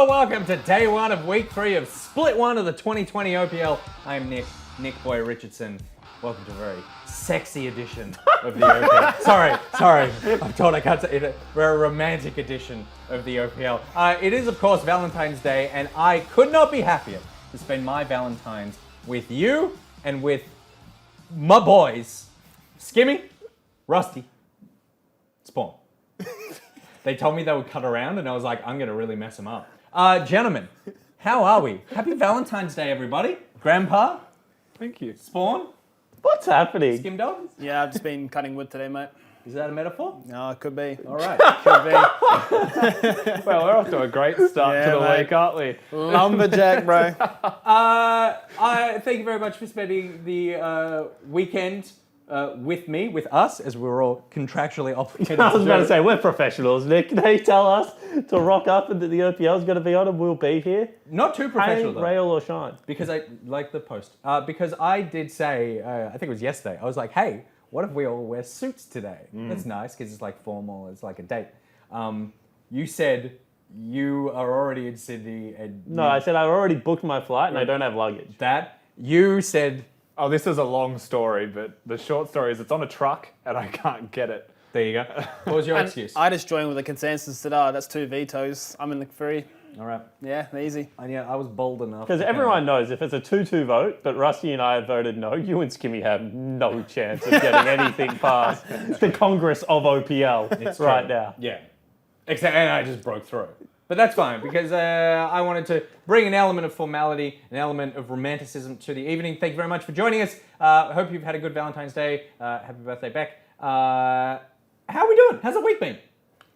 Hello, welcome to day one of week 3 of split 1 of the 2020 OPL. I'm Nick Boy Richardson. Welcome to a very sexy edition of the OPL. Sorry, I'm told I can't say it. We're a romantic edition of the OPL. It is, of course, Valentine's Day, and I could not be happier to spend my Valentine's with you and with my boys, Skimmy, Rusty, Spawn. They told me they would cut around, and I was like, I'm going to really mess them up. Gentlemen, how are we? Happy Valentine's Day, everybody. Grandpa. Thank you. Spawn. What's happening? Skim Dog. Yeah, I've just been cutting wood today, mate. Is that a metaphor? No, it could be. All right. Could be. Well, we're off to a great start to the week, aren't we? Lumberjack, bro. Thank you very much for spending the weekend with us, as we're all contractually obligated. I was about to say, we're professionals, Nick. They tell us to rock up and that the OPL is going to be on and we'll be here. Not too professional, though. Rail or shine. Because I like the post. Because I did say, I think it was yesterday, I was like, hey, what if we all wear suits today? That's nice because it's like formal, it's like a date. You said you are already in Sydney. And No, I said I already booked my flight and I don't have luggage. You said... Oh, this is a long story, but the short story is it's on a truck and I can't get it. There you go. What was your And excuse? I just joined with a consensus that, that's 2 vetoes. I'm in the free. All right. Yeah, easy. And yeah, I was bold enough. Because everyone knows if it's a 2-2 vote, but Rusty and I have voted no, you and Skimmy have no chance of getting anything past the Congress of OPL right now. Yeah. Except, and I just broke through. But that's fine, because I wanted to bring an element of formality, an element of romanticism to the evening. Thank you very much for joining us. I hope you've had a good Valentine's Day. Happy birthday, Beck. How are we doing? How's the week been?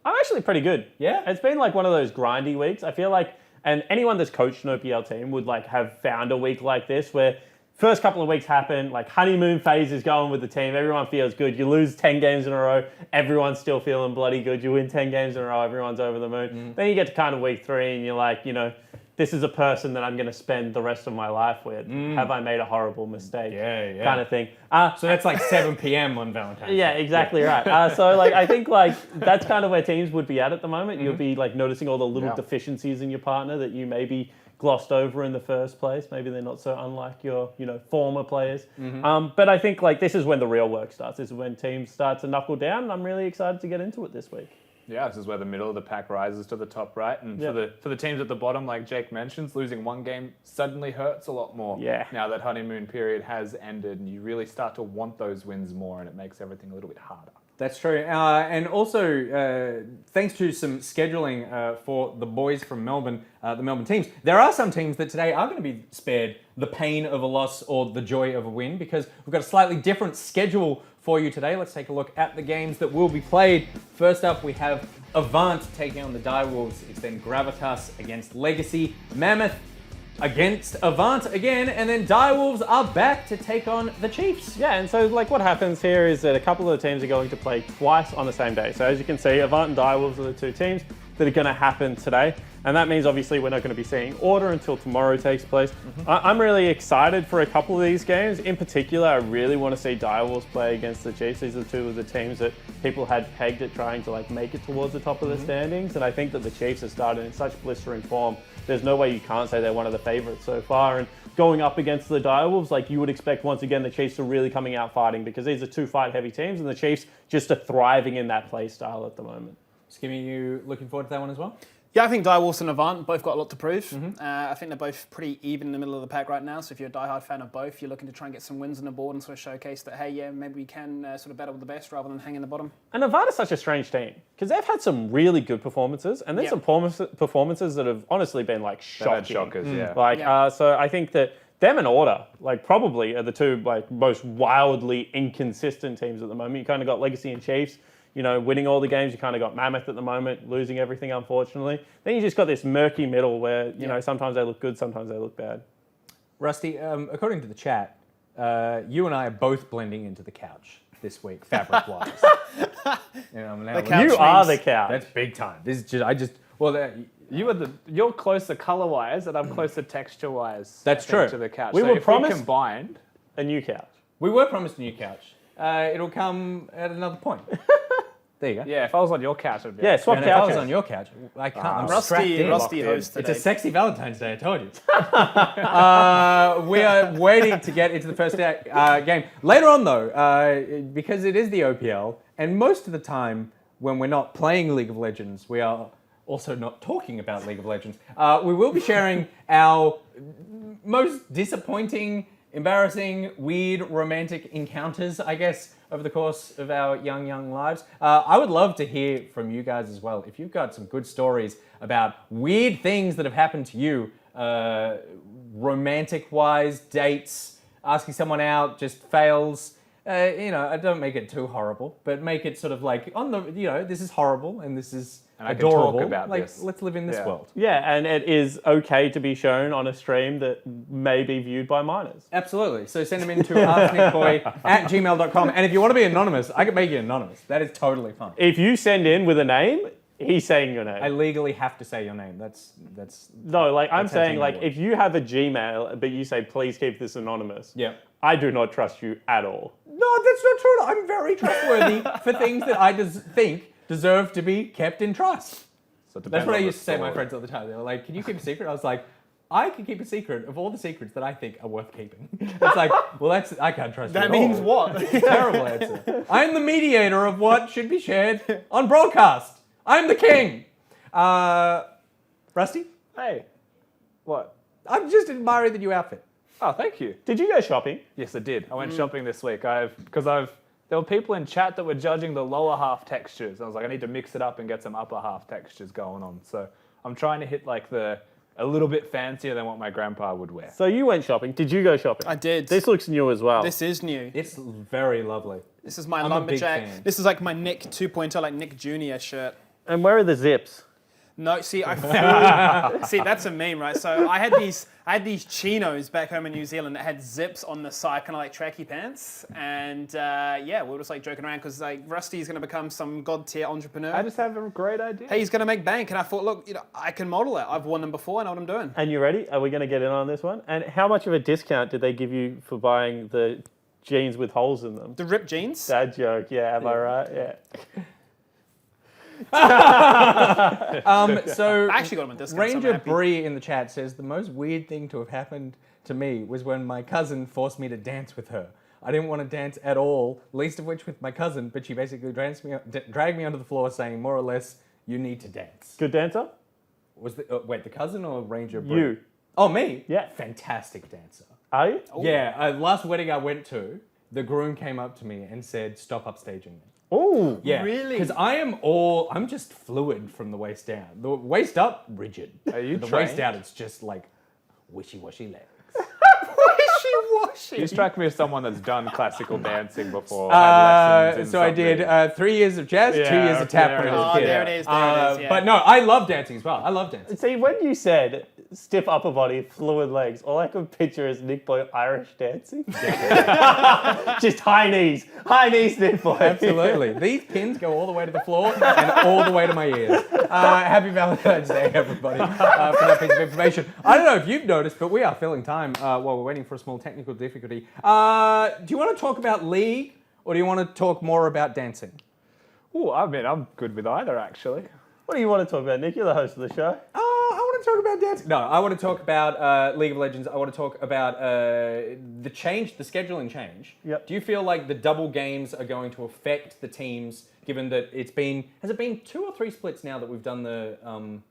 I'm actually pretty good. Yeah? It's been like one of those grindy weeks. I feel like, and anyone that's coached an OPL team would like have found a week like this where first couple of weeks happen, like honeymoon phase is going with the team. Everyone feels good. You lose 10 games in a row. Everyone's still feeling bloody good. You win 10 games in a row. Everyone's over the moon. Then you get to kind of week 3 and you're like, this is a person that I'm going to spend the rest of my life with. Have I made a horrible mistake? Yeah. Kind of thing. So that's like 7 p.m. on Valentine's Day. Yeah, exactly right. So like I think like that's kind of where teams would be at the moment. You'll be like noticing all the little deficiencies in your partner that you maybe glossed over in the first place. Maybe they're not so unlike your, former players. But I think like this is when the real work starts. This is when teams start to knuckle down, and I'm really excited to get into it this week. Yeah, this is where the middle of the pack rises to the top, right? And for the teams at the bottom, like Jake mentions, losing one game suddenly hurts a lot more. Yeah. Now that honeymoon period has ended, and you really start to want those wins more, and it makes everything a little bit harder. That's true. And also, thanks to some scheduling for the boys from Melbourne, the Melbourne teams, there are some teams that today are going to be spared the pain of a loss or the joy of a win, because we've got a slightly different schedule for you today. Let's take a look at the games that will be played. First up, we have Avant taking on the Direwolves. It's then Gravitas against Legacy, Mammoth against Avant again, and then Direwolves are back to take on the Chiefs. Yeah, and so like what happens here is that a couple of the teams are going to play twice on the same day. So as you can see, Avant and Direwolves are the 2 teams that are going to happen today. And that means obviously we're not going to be seeing order until tomorrow takes place. I'm really excited for a couple of these games. In particular, I really want to see Direwolves play against the Chiefs. These are 2 of the teams that people had pegged at trying to like make it towards the top of the standings. And I think that the Chiefs have started in such blistering form. There's no way you can't say they're one of the favorites so far. And going up against the Direwolves, like you would expect once again the Chiefs are really coming out fighting, because these are 2 fight-heavy teams, and the Chiefs just are thriving in that play style at the moment. Skimmy, you looking forward to that one as well? Yeah, I think Direwolves and Avant both got a lot to prove. I think they're both pretty even in the middle of the pack right now. So if you're a diehard fan of both, you're looking to try and get some wins on the board and sort of showcase that, hey, yeah, maybe we can sort of battle with the best rather than hang in the bottom. And Avant is such a strange team because they've had some really good performances, and there's some performances that have honestly been like shocking. They've had shockers, yeah. So I think that them and Order, like probably are the 2 like most wildly inconsistent teams at the moment. You kind of got Legacy and Chiefs, winning all the games. You kind of got Mammoth at the moment, losing everything, unfortunately. Then you just got this murky middle where, sometimes they look good, sometimes they look bad. Rusty, according to the chat, you and I are both blending into the couch this week, fabric-wise. You are the couch. That's big time. This is You're closer color-wise, and I'm closer texture-wise. That's true. To the couch. We were promised combined a new couch. We were promised a new couch. It'll come at another point. There you go. Yeah, if I was on your couch, I'd be Yeah, like, swap And if I was couches. on your couch, I can't. I'm strapped Rusty, in. Rusty locked in. host It's today. a sexy Valentine's Day, I told you. We are waiting to get into the first game. Later on, though, because it is the OPL, and most of the time when we're not playing League of Legends, we are also not talking about League of Legends. We will be sharing our most disappointing, embarrassing, weird, romantic encounters, I guess, over the course of our young lives. I would love to hear from you guys as well. If you've got some good stories about weird things that have happened to you, romantic-wise, dates, asking someone out, just fails. Don't make it too horrible, but make it sort of like this is horrible and this is I can adorable. talk about like, this. let's live in this Yeah. world. Yeah, and it is okay to be shown on a stream that may be viewed by minors. Absolutely. So send them in to asknickboy@gmail.com. And if you want to be anonymous, I can make you anonymous. That is totally fine. If you send in with a name, he's saying your name. I legally have to say your name. That's No, like I'm That's how saying, Gmail like works. if you have a Gmail, but you say please keep this anonymous, yeah. I do not trust you at all. No, that's not true. I'm very trustworthy for things that I think deserve to be kept in trust. So it That's depends what I on the used to say to my story. friends all the time. They were like, "Can you keep a secret?" I was like, "I can keep a secret of all the secrets that I think are worth keeping." It's like, well, I can't trust you. That at all. means what? Terrible answer. I'm the mediator of what should be shared on broadcast. I'm the king. Rusty, Hey, what? I'm just admiring the new outfit. Oh, thank you. Did you go shopping? Yes, I did. I went shopping this week. There were people in chat that were judging the lower half textures. I was like, I need to mix it up and get some upper half textures going on. So I'm trying to hit like a little bit fancier than what my grandpa would wear. So you went shopping. Did you go shopping? I did. This looks new as well. This is new. It's very lovely. This is my I'm a big lumberjack. fan. This is like my Nick 2.0, like Nick Jr. shirt. And where are the zips? No, see, I flew. See, that's a meme, right? So I had these chinos back home in New Zealand that had zips on the side, kind of like tracky pants, and we were just like joking around because like Rusty's going to become some god tier entrepreneur. I just have a great idea. Hey, he's going to make bank, and I thought, look, I can model it. I've worn them before. I know what I'm doing. And you ready? Are we going to get in on this one? And how much of a discount did they give you for buying the jeans with holes in them? The ripped jeans. Dad joke, yeah, am I right? Yeah. So I actually got them at discount. so I'm Ranger happy. Bree in the chat says the most weird thing to have happened to me was when my cousin forced me to dance with her. I didn't want to dance at all, least of which with my cousin, but she basically dragged me onto the floor saying more or less, "You need to dance." Good dancer? Was the cousin or Ranger Bree? You. Oh, me? Yeah. Fantastic dancer. Are you? Yeah, last wedding I went to, the groom came up to me and said, "Stop upstaging me." Oh, Yeah, Really? because I'm just fluid from the waist down. The waist up, rigid. Are you The trained? waist out, it's just like wishy-washy legs. You strike me as someone that's done classical dancing before. Had lessons in So I did something. 3 years of jazz, 2 Yeah, years of tap when I was a Oh, kid. there it is, there it is, yeah. But no, I love dancing as well. I love dancing. See, when you said stiff upper body, fluid legs, all I could picture is Nick Boy Irish dancing. Just high knees, Nick Boy. Absolutely. These pins go all the way to the floor and all the way to my ears. Happy Valentine's Day, everybody, for that piece of information. I don't know if you've noticed, but we are filling time while we're waiting for a small technical difficulty. Do you want to talk about League, or do you want to talk more about dancing? Ooh, I mean, I'm good with either, actually. What do you want to talk about, Nick? You're the host of the show. I want to talk about dancing. No, I want to talk about League of Legends. I want to talk about the scheduling change. Yep. Do you feel like the double games are going to affect the teams, given that has it been 2 or 3 splits now that we've done the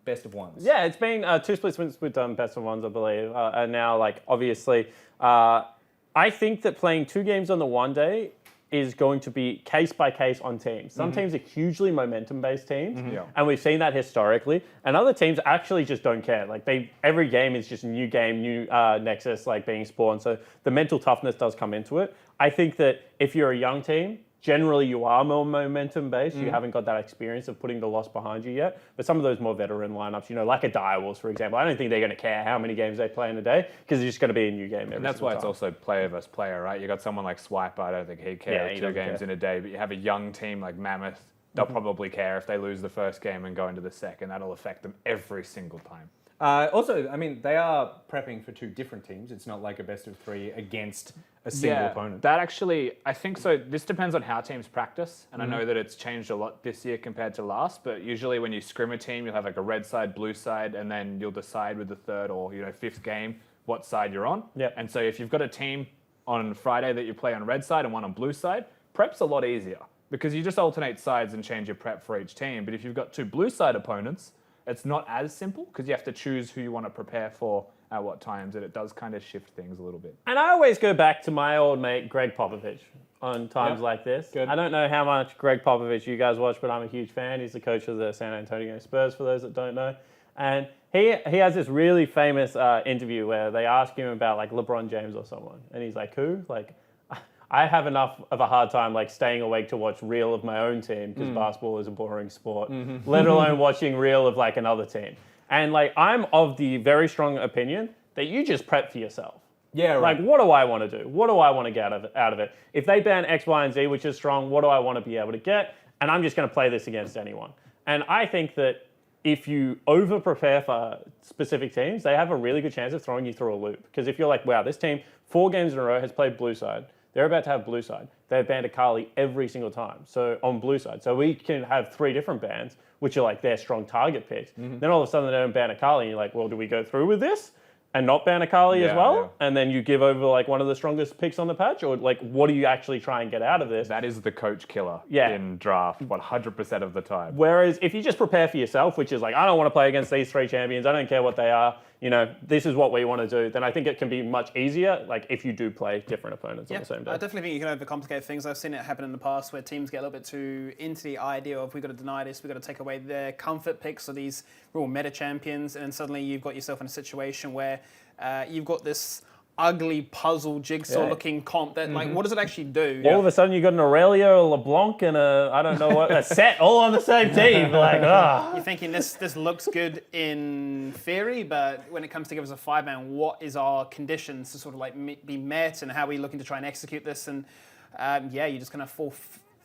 best of ones? Yeah, it's been 2 splits since we've done best of ones, I believe. And now, like, obviously, I think that playing 2 games on the one day is going to be case by case on teams. Some teams are hugely momentum-based teams, Yeah. and we've seen that historically. And other teams actually just don't care. Like every game is just a new game, new nexus, like being spawned. So the mental toughness does come into it. I think that if you're a young team, generally you are more momentum-based. You haven't got that experience of putting the loss behind you yet. But some of those more veteran lineups, like a Direwolves, for example, I don't think they're going to care how many games they play in a day because it's just going to be a new game every And that's single why it's time. also player versus player, right? You got someone like Swiper, I don't think he'd care Yeah, if he 2 doesn't games care. in a day, but you have a young team like Mammoth, they'll probably care if they lose the first game and go into the second. That'll affect them every single time. Also, I mean, they are prepping for two different teams. It's not like a best of three against a single opponent. That actually, I think so. This depends on how teams practice, and I know that it's changed a lot this year compared to last. But usually, when you scrim a team, you'll have like a red side, blue side, and then you'll decide with the third or fifth game what side you're on. Yep. And so, if you've got a team on Friday that you play on red side and one on blue side, prep's a lot easier because you just alternate sides and change your prep for each team. But if you've got two blue side opponents, it's not as simple because you have to choose who you want to prepare for at what times, and it does kind of shift things a little bit. And I always go back to my old mate, Greg Popovich, on times like this. Good. I don't know how much Greg Popovich you guys watch, but I'm a huge fan. He's the coach of the San Antonio Spurs, for those that don't know. And he has this really famous interview where they ask him about like LeBron James or someone. And he's like, who? Like, I have enough of a hard time like staying awake to watch reel of my own team because basketball is a boring sport, let alone watching reel of like another team. And like I'm of the very strong opinion that you just prep for yourself. Yeah, right. Like what do I want to do? What do I want to get out of it? If they ban X, Y, and Z, which is strong, what do I want to be able to get? And I'm just going to play this against anyone. And I think that if you over prepare for specific teams, they have a really good chance of throwing you through a loop. Because if you're like, wow, this team 4 games in a row has played blue side. They're about to have blue side. They've banned Akali every single time. So on blue side. So we can have 3 different bans, which are like their strong target picks. Then all of a sudden they don't ban Akali. And you're like, well, do we go through with this and not ban Akali as well? And then you give over like one of the strongest picks on the patch? Or like, what do you actually try and get out of this? That is the coach killer Yeah. in draft 100% of the time. Whereas if you just prepare for yourself, which is like, I don't want to play against these 3 champions. I don't care what they are. This is what we want to do. Then I think it can be much easier, like if you do play different opponents on the same day. I definitely think you can overcomplicate things. I've seen it happen in the past where teams get a little bit too into the idea of we've got to deny this, we've got to take away their comfort picks of these real meta champions, and then suddenly you've got yourself in a situation where you've got this ugly puzzle jigsaw looking comp that like what does it actually do? All of a sudden you got an Aurelia, a LeBlanc, and a set all on the same team. Like, You're thinking this looks good in theory, but when it comes together as a 5-man, what is our conditions to sort of like be met, and how are we looking to try and execute this? And you're just going to fall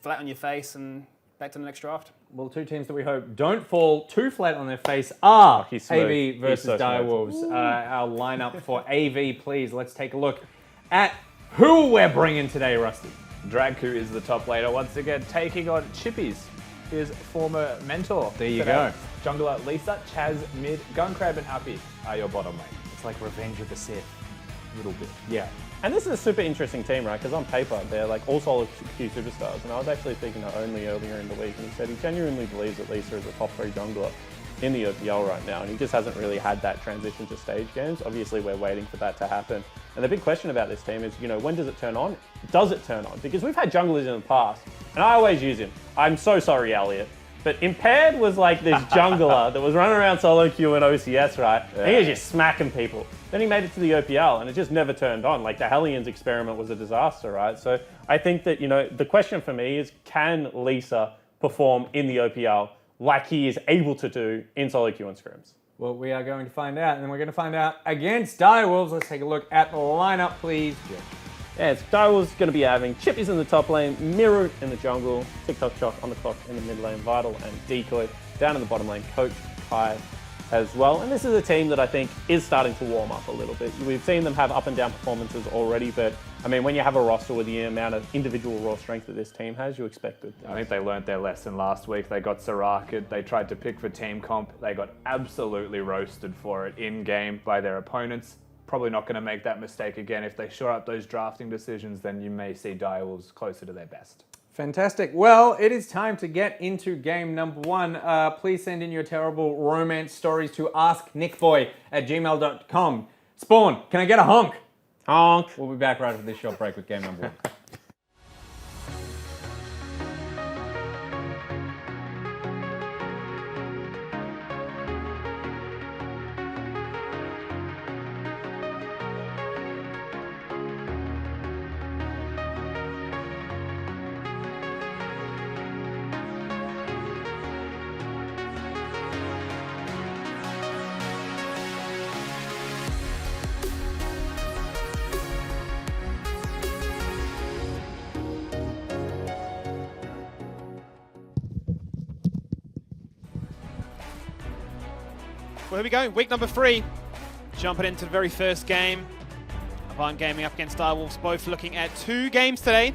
flat on your face and back to the next draft. Well, 2 teams that we hope don't fall too flat on their face are he's smooth. AV versus He's so Direwolves. Our lineup for AV, please. Let's take a look at who we're bringing today, Rusty. Dragku is the top laner once again, taking on Chippies, his former mentor. There you today. go. Jungler Lisa, Chaz mid, Gunkrab and Uppy are your bottom lane. It's like Revenge of the Sith. A little bit. Yeah. and this is a super interesting team, right? Because on paper, they're like all solo queue superstars. And I was actually speaking to Only earlier in the week, and he said he genuinely believes that Lisa is a top 3 jungler in the OPL right now, and he just hasn't really had that transition to stage games. Obviously, we're waiting for that to happen. And the big question about this team is, when does it turn on? Does it turn on? Because we've had junglers in the past, and I always use him. I'm so sorry, Elliot. But Impaired was like this jungler that was running around solo queue and OCS, right? Yeah. And he was just smacking people. Then he made it to the OPL, and it just never turned on. Like the Hellions experiment was a disaster, right? So I think that, the question for me is, can Lisa perform in the OPL like he is able to do in solo queue and scrims? Well, we are going to find out, and then we're going to find out against Direwolves. Let's take a look at the lineup, please, Jim. Yeah, it's Direwolves going to be having Chippies in the top lane, Miru in the jungle, TikTok Shock on the clock in the mid lane, Vital and Decoy down in the bottom lane, Coach, Kai as well. And this is a team that I think is starting to warm up a little bit. We've seen them have up and down performances already, but I mean, when you have a roster with the amount of individual raw strength that this team has, you expect good things. I think they learnt their lesson last week. They got Soraka. They tried to pick for team comp. They got absolutely roasted for it in-game by their opponents. Probably not going to make that mistake again. If they shore up those drafting decisions, then you may see Direwolves closer to their best. Fantastic. Well, it is time to get into game number 1. Please send in your terrible romance stories to asknickboy@gmail.com. Spawn, can I get a honk? Honk. We'll be back right after this short break with game number 1. Well, here we go. Week number 3. Jumping into the very first game. Avant Gaming up against Direwolves, both looking at 2 games today.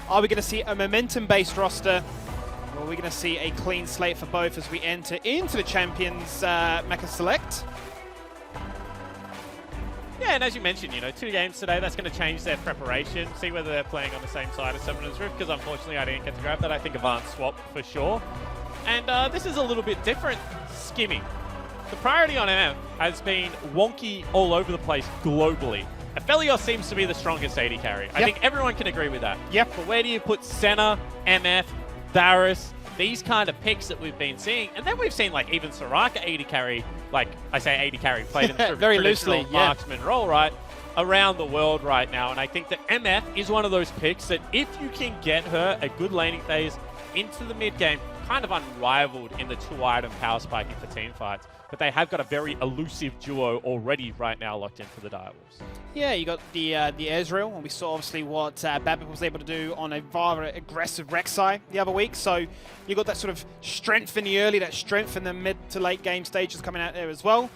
Are we going to see a momentum-based roster? Or are we going to see a clean slate for both as we enter into the Champions Mecha Select? Yeah, and as you mentioned, 2 games today, that's going to change their preparation, see whether they're playing on the same side as Summoner's Rift, because unfortunately I didn't get to grab that. I think Avant swapped for sure. And this is a little bit different, skimming. The priority on MF has been wonky all over the place globally. Aphelios seems to be the strongest AD carry. I think everyone can agree with that. Yep. But where do you put Senna, MF, Darius, these kind of picks that we've been seeing? And then we've seen even Soraka AD carry, I say AD carry, played in the very traditional loosely, marksman role, right? Around the world right now. And I think that MF is one of those picks that if you can get her a good laning phase into the mid game, kind of unrivaled in the 2-item power spiking for team fights. But they have got a very elusive duo already right now locked in for the Direwolves. Yeah, you got the Ezreal, and we saw obviously what Babip was able to do on a rather aggressive Rek'Sai the other week. So you got that sort of strength in the early, that strength in the mid to late game stages coming out there as well.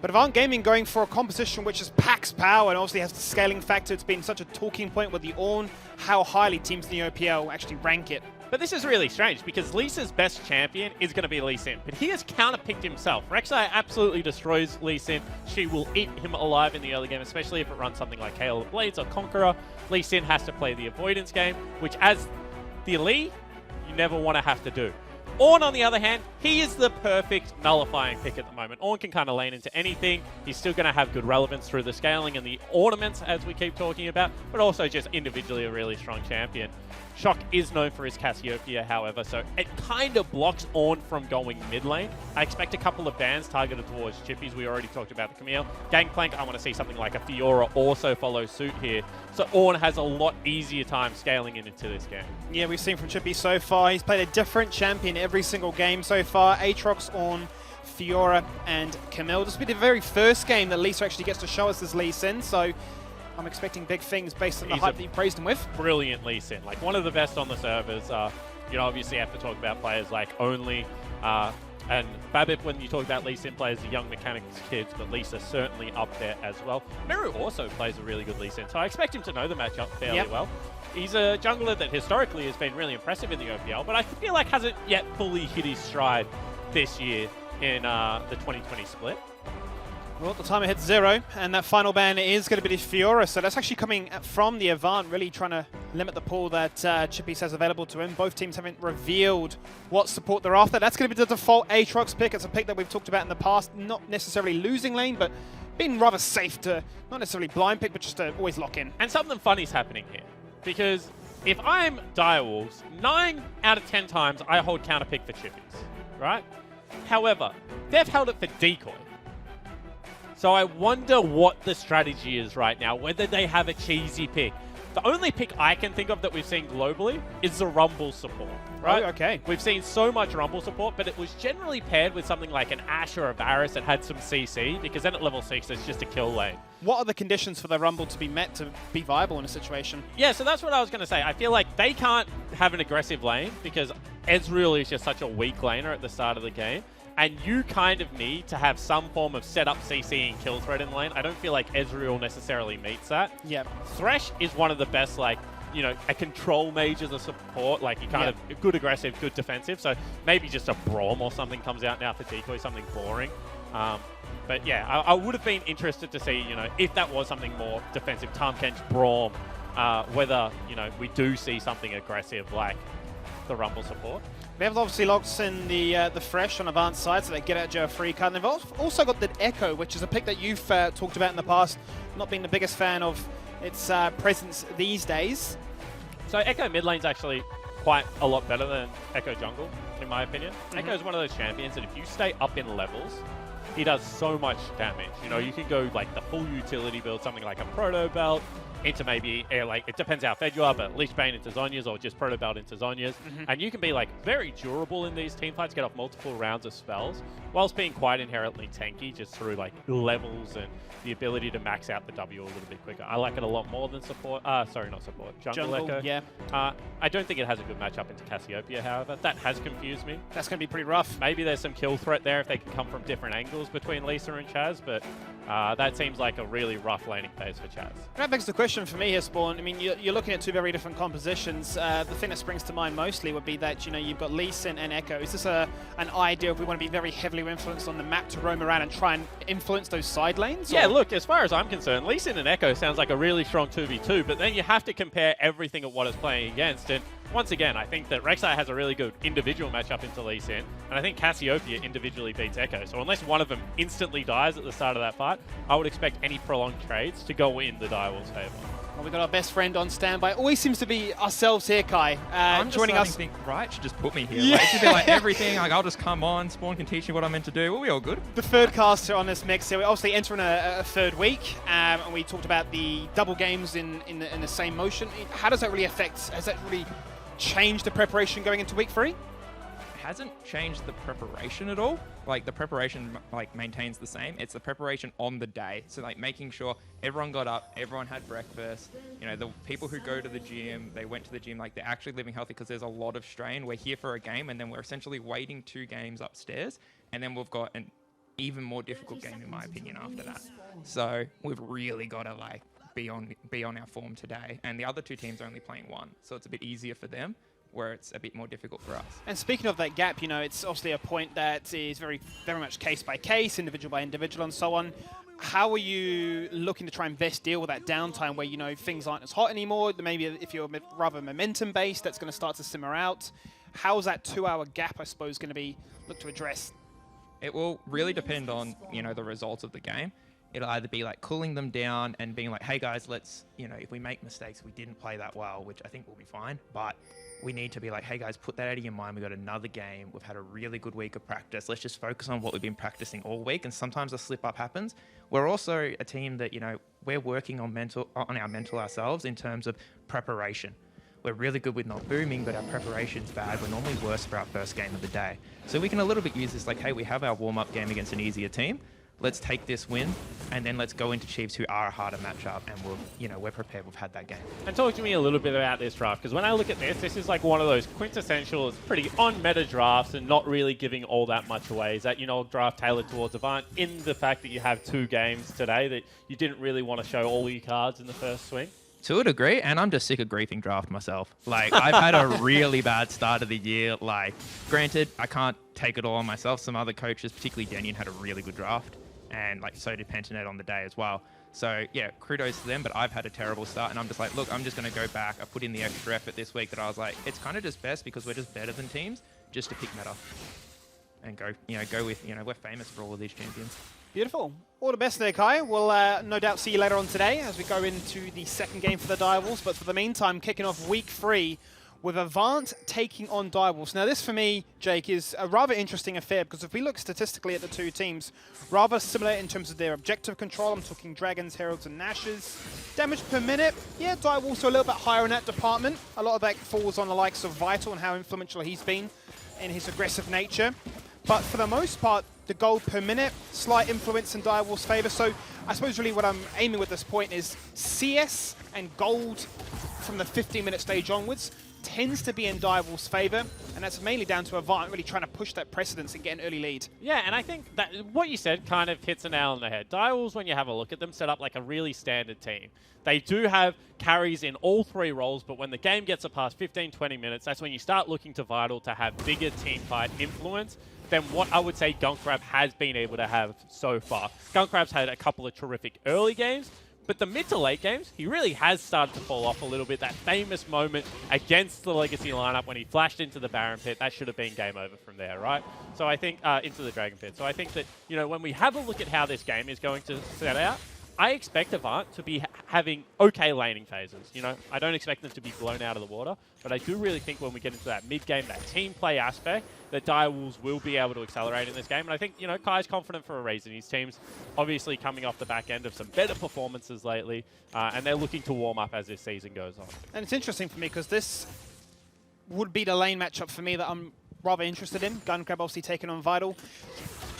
But Avant Gaming going for a composition which is packs power and obviously has the scaling factor. It's been such a talking point with the Ornn, how highly teams in the OPL actually rank it. But this is really strange because Lisa's best champion is going to be Lee Sin, but he has counterpicked himself. Rek'Sai absolutely destroys Lee Sin. She will eat him alive in the early game, especially if it runs something like Hail of Blades or Conqueror. Lee Sin has to play the avoidance game, which as the Lee, you never want to have to do. Ornn, on the other hand, he is the perfect nullifying pick at the moment. Ornn can kind of lane into anything. He's still going to have good relevance through the scaling and the ornaments, as we keep talking about, but also just individually a really strong champion. Shock is known for his Cassiopeia, however, so it kind of blocks Ornn from going mid lane. I expect a couple of bans targeted towards Chippies. We already talked about the Camille. Gangplank, I want to see something like a Fiora also follow suit here. So Ornn has a lot easier time scaling into this game. Yeah, we've seen from Chippy so far. He's played a different champion every single game so far. Aatrox, Ornn, Fiora, and Camille. This will be the very first game that Lisa actually gets to show us as Lee Sin, so I'm expecting big things based on the hype that you praised him with. Brilliant Lee Sin, one of the best on the servers. Obviously have to talk about players like Only and Babip when you talk about Lee Sin players, the young mechanics kids, but Lisa certainly up there as well. Meru also plays a really good Lee Sin, so I expect him to know the matchup fairly well. He's a jungler that historically has been really impressive in the OPL, but I feel like hasn't yet fully hit his stride this year in the 2020 split. Well, the timer hits 0, and that final ban is going to be the Fiora, so that's actually coming from the Avant, really trying to limit the pool that Chippy has available to him. Both teams haven't revealed what support they're after. That's going to be the default Aatrox pick. It's a pick that we've talked about in the past, not necessarily losing lane, but being rather safe to, not necessarily blind pick, but just to always lock in. And something funny is happening here, because if I'm Direwolves, 9 out of 10 times I hold counterpick for Chippies, right? However, they've held it for Decoy. So I wonder what the strategy is right now, whether they have a cheesy pick. The only pick I can think of that we've seen globally is the Rumble support, right? Oh, okay. We've seen so much Rumble support, but it was generally paired with something like an Ashe or a Varus that had some CC, because then at level 6, it's just a kill lane. What are the conditions for the Rumble to be met to be viable in a situation? Yeah, so that's what I was going to say. I feel like they can't have an aggressive lane because Ezreal is just such a weak laner at the start of the game. And you kind of need to have some form of setup CC and kill threat in the lane. I don't feel like Ezreal necessarily meets that. Yep. Thresh is one of the best, a control mage as a support. You kind of good aggressive, good defensive. So maybe just a Braum or something comes out now for Decoy, something boring. But yeah, I would have been interested to see, if that was something more defensive, Tahm Kench, Braum, whether, we do see something aggressive like the Rumble support. They have obviously locked in the Fresh on Avant's side, so they get out Joe a free card. And they've also got the Echo, which is a pick that you've talked about in the past, not being the biggest fan of its presence these days. So Echo mid lane's actually quite a lot better than Echo jungle, in my opinion. Echo is one of those champions that if you stay up in levels, he does so much damage. You can go the full utility build, something like a Proto Belt, into maybe, like, it depends how fed you are, but Lich Bane into Zhonya's or just Proto Belt into Zhonya's. And you can be, like, very durable in these team fights, get off multiple rounds of spells, whilst being quite inherently tanky just through, like, levels and the ability to max out the W a little bit quicker. I like it a lot more than support. Sorry, not support. Jungle Echo. Yeah. I don't think it has a good matchup into Cassiopeia, however. That has confused me. That's going to be pretty rough. Maybe there's some kill threat there if they can come from different angles between Lisa and Chaz, but that seems like a really rough laning phase for Chaz. That begs the question for me here, Spawn. I mean, you're looking at two very different compositions. The thing that springs to mind mostly would be that, you've got Lee Sin and Echo. Is this an idea if we want to be very heavily influenced on the map to roam around and try and influence those side lanes? Yeah, look, as far as I'm concerned, Lee Sin and Echo sounds like a really strong 2v2, but then you have to compare everything at what it's playing against. And once again, I think that Rek'Sai has a really good individual matchup into Lee Sin, and I think Cassiopeia individually beats Echo. So unless one of them instantly dies at the start of that fight, I would expect any prolonged trades to go in the Direwolves' favor. Well, we've got our best friend on standby. Always seems to be ourselves here, Kai. I'm just joining us. to think, right, should just put me here. Yeah. Like, it should be like everything. Like, I'll just come on. Spawn can teach me what I'm meant to do. We'll be all good. The third caster on this mix here. We're obviously entering a third week, and we talked about the double games in the same motion. How does that really affect? Has that really changed the preparation going into week 3? Hasn't changed the preparation at all. Like, the preparation maintains the same. It's the preparation on the day. So like making sure everyone got up, everyone had breakfast. The people who go to the gym, they went to the gym, like they're actually living healthy because there's a lot of strain. We're here for a game, and then we're essentially waiting 2 games upstairs, and then we've got an even more difficult game in my opinion after that. So we've really got to like be on our form today. And the other 2 teams are only playing 1, so it's a bit easier for them, where it's a bit more difficult for us. And speaking of that gap, it's obviously a point that is very, very much case by case, individual by individual, and so on. How are you looking to try and best deal with that downtime where, things aren't as hot anymore? Maybe if you're rather momentum-based, that's going to start to simmer out. How is that 2-hour gap, I suppose, going to be looked to address? It will really depend on, the results of the game. It'll either be like cooling them down and being like, hey guys, let's, if we make mistakes, we didn't play that well, which I think will be fine, but we need to be like, hey guys, put that out of your mind. We've got another game. We've had a really good week of practice. Let's just focus on what we've been practicing all week. And sometimes a slip up happens. We're also a team that, we're working on our mental ourselves in terms of preparation. We're really good with not booming, but our preparation's bad. We're normally worse for our first game of the day. So we can a little bit use this like, hey, we have our warm-up game against an easier team. Let's take this win, and then let's go into Chiefs, who are a harder matchup, and we're prepared. We've had that game. And talk to me a little bit about this draft, because when I look at this is like one of those quintessential, it's pretty on-meta drafts and not really giving all that much away. Is that, draft tailored towards Avant in the fact that you have 2 games today that you didn't really want to show all your cards in the first swing? To a degree, and I'm just sick of griefing draft myself. Like, I've had a really bad start of the year. Like, granted, I can't take it all on myself. Some other coaches, particularly Denian, had a really good draft. And so did Pentanet on the day as well. So yeah, kudos to them, but I've had a terrible start, and I'm just like, look, I'm just going to go back. I put in the extra effort this week that I was like, it's kind of just best because we're just better than teams, just to pick meta and go with, we're famous for all of these champions. Beautiful. All the best there, Kai. We'll no doubt see you later on today as we go into the second game for the Direwolves. But for the meantime, kicking off week 3 with Avant taking on Direwolves. Now this for me, Jake, is a rather interesting affair because if we look statistically at the 2 teams, rather similar in terms of their objective control. I'm talking Dragons, Heralds and Nashes. Damage per minute, yeah, Direwolves are a little bit higher in that department. A lot of that falls on the likes of Vital and how influential he's been in his aggressive nature. But for the most part, the gold per minute, slight influence in Direwolves' favor. So I suppose really what I'm aiming with this point is CS and gold from the 15-minute stage onwards tends to be in Direwolves' favor, and that's mainly down to Avant really trying to push that precedence and get an early lead. Yeah, and I think that what you said kind of hits a nail on the head. Direwolves, when you have a look at them, set up like a really standard team. They do have carries in all 3 roles, but when the game gets past 15-20 minutes, that's when you start looking to Vital to have bigger team fight influence than what I would say Gunkrab has been able to have so far. Gunkrab's had a couple of terrific early games, but the mid to late games, he really has started to fall off a little bit. That famous moment against the Legacy lineup when he flashed into the Baron Pit, that should have been game over from there, right? So I think, into the Dragon Pit. So I think that, when we have a look at how this game is going to set out, I expect Avant to be having okay laning phases. You know, I don't expect them to be blown out of the water, but I do really think when we get into that mid-game, that team play aspect, that Direwolves will be able to accelerate in this game. And I think, you know, Kai's confident for a reason. His team's obviously coming off the back end of some better performances lately, and they're looking to warm up as this season goes on. And it's interesting for me because this would be the lane matchup for me that I'm rather interested in. Gun Grab obviously taking on Vital.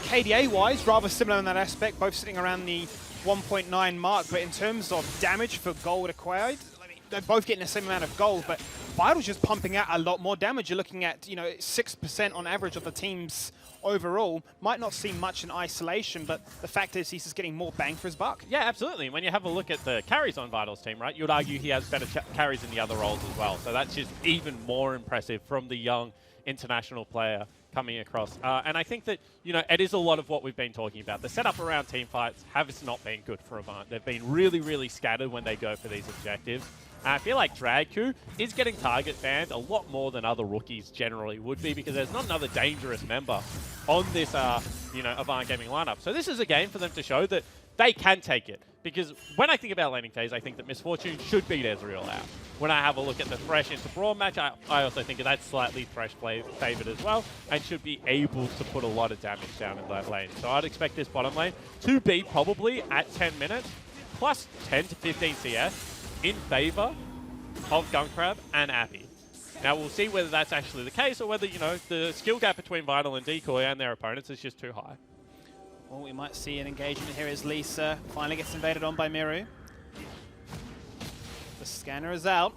KDA-wise, rather similar in that aspect, both sitting around the 1.9 mark, but in terms of damage for gold acquired, I mean, they're both getting the same amount of gold, but Vital's just pumping out a lot more damage. You're looking at, you know, 6% on average of the teams overall. Might not seem much in isolation, but the fact is he's just getting more bang for his buck. Yeah, absolutely. When you have a look at the carries on Vital's team, right, you'd argue he has better carries in the other roles as well. So that's just even more impressive from the young international player coming across. And I think that, you know, it is a lot of what we've been talking about. The setup around team fights has not been good for Avant. They've been really, really scattered when they go for these objectives. I feel like Dragku is getting target banned a lot more than other rookies generally would be, because there's not another dangerous member on this, you know, Avant Gaming lineup. So this is a game for them to show that they can take it. Because when I think about laning phase, I think that Misfortune should beat Ezreal out. When I have a look at the Thresh into Brawl match, I also think that's slightly Thresh favored as well, and should be able to put a lot of damage down in that lane. So I'd expect this bottom lane to be probably at 10 minutes, plus 10 to 15 CS in favor of Gunkrab and Appy. Now we'll see whether that's actually the case, or whether, you know, the skill gap between Vital and Decoy and their opponents is just too high. Well, we might see an engagement here as Lisa finally gets invaded on by Miru. The scanner is out.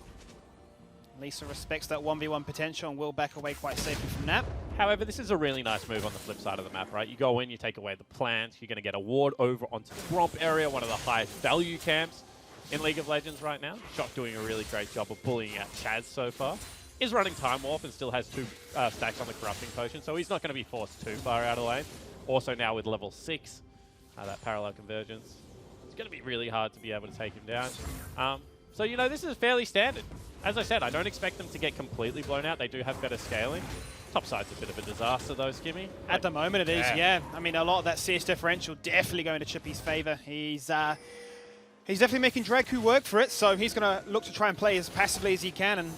Lisa respects that 1v1 potential and will back away quite safely from that. However, this is a really nice move on the flip side of the map, right? You go in, you take away the plants, you're going to get a ward over onto the Gromp area, one of the highest value camps in League of Legends right now. Shock doing a really great job of bullying out Chaz so far. Is running Time Warp and still has 2 stacks on the Corrupting Potion, so he's not going to be forced too far out of lane. Also now with level 6, that Parallel Convergence. It's going to be really hard to be able to take him down. So, you know, this is fairly standard. As I said, I don't expect them to get completely blown out. They do have better scaling. Top side's a bit of a disaster though, Skimmy. At the moment it is, yeah. I mean, a lot of that CS differential definitely going to Chippy's favor. He's definitely making Dragku work for it, so he's going to look to try and play as passively as he can and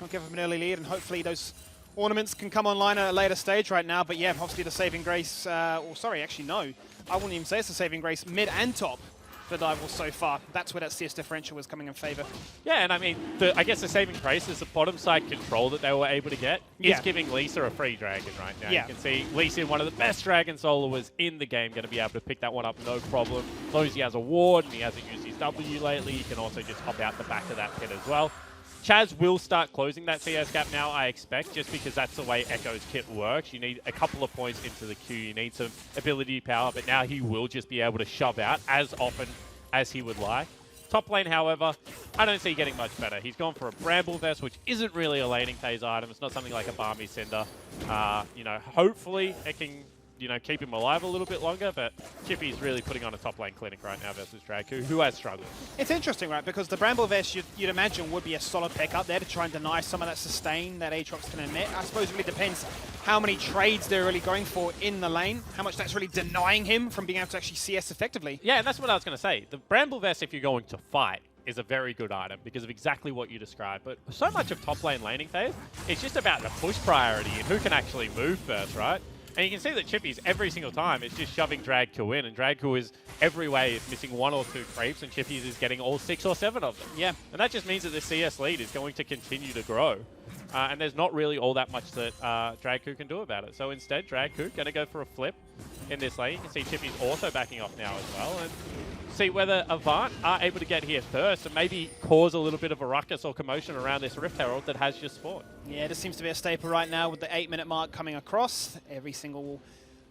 not give him an early lead, and hopefully those ornaments can come online at a later stage right now. But yeah, obviously the saving grace, sorry, actually no. I wouldn't even say it's a saving grace, mid and top for Divals so far. That's where that CS differential was coming in favor. Yeah, and I mean, I guess the saving grace is the bottom side control that they were able to get. Yeah. Is giving Lisa a free dragon right now. Yeah. You can see Lisa, one of the best dragon soloers in the game, going to be able to pick that one up no problem. As long as he has a ward and he hasn't used his W lately, he can also just hop out the back of that pit as well. Chaz will start closing that CS gap now, I expect, just because that's the way Echo's kit works. You need a couple of points into the queue, you need some ability power, but now he will just be able to shove out as often as he would like. Top lane, however, I don't see getting much better. He's gone for a Bramble Vest, which isn't really a laning phase item. It's not something like a Balmy Cinder. You know, hopefully it can, you know, keep him alive a little bit longer, but Chippy's really putting on a top lane clinic right now versus Dragku, who has struggled. It's interesting, right, because the Bramble Vest you'd imagine would be a solid pick up there to try and deny some of that sustain that Aatrox can emit. I suppose it really depends how many trades they're really going for in the lane, how much that's really denying him from being able to actually CS effectively. Yeah, and that's what I was going to say. The Bramble Vest, if you're going to fight, is a very good item because of exactly what you described. But so much of top lane laning phase, it's just about the push priority and who can actually move first, right? And you can see that Chippy's every single time is just shoving Dragku in, and Dragku is every way is missing 1 or 2 creeps, and Chippy's is getting all 6 or 7 of them. Yeah. And that just means that the CS lead is going to continue to grow. And there's not really all that much that Dragku can do about it. So instead, Dragku going to go for a flip in this lane. You can see Chippy's also backing off now as well. And see whether Avant are able to get here first and maybe cause a little bit of a ruckus or commotion around this Rift Herald that has just spawned. Yeah, this seems to be a staple right now with the 8-minute mark coming across. Every single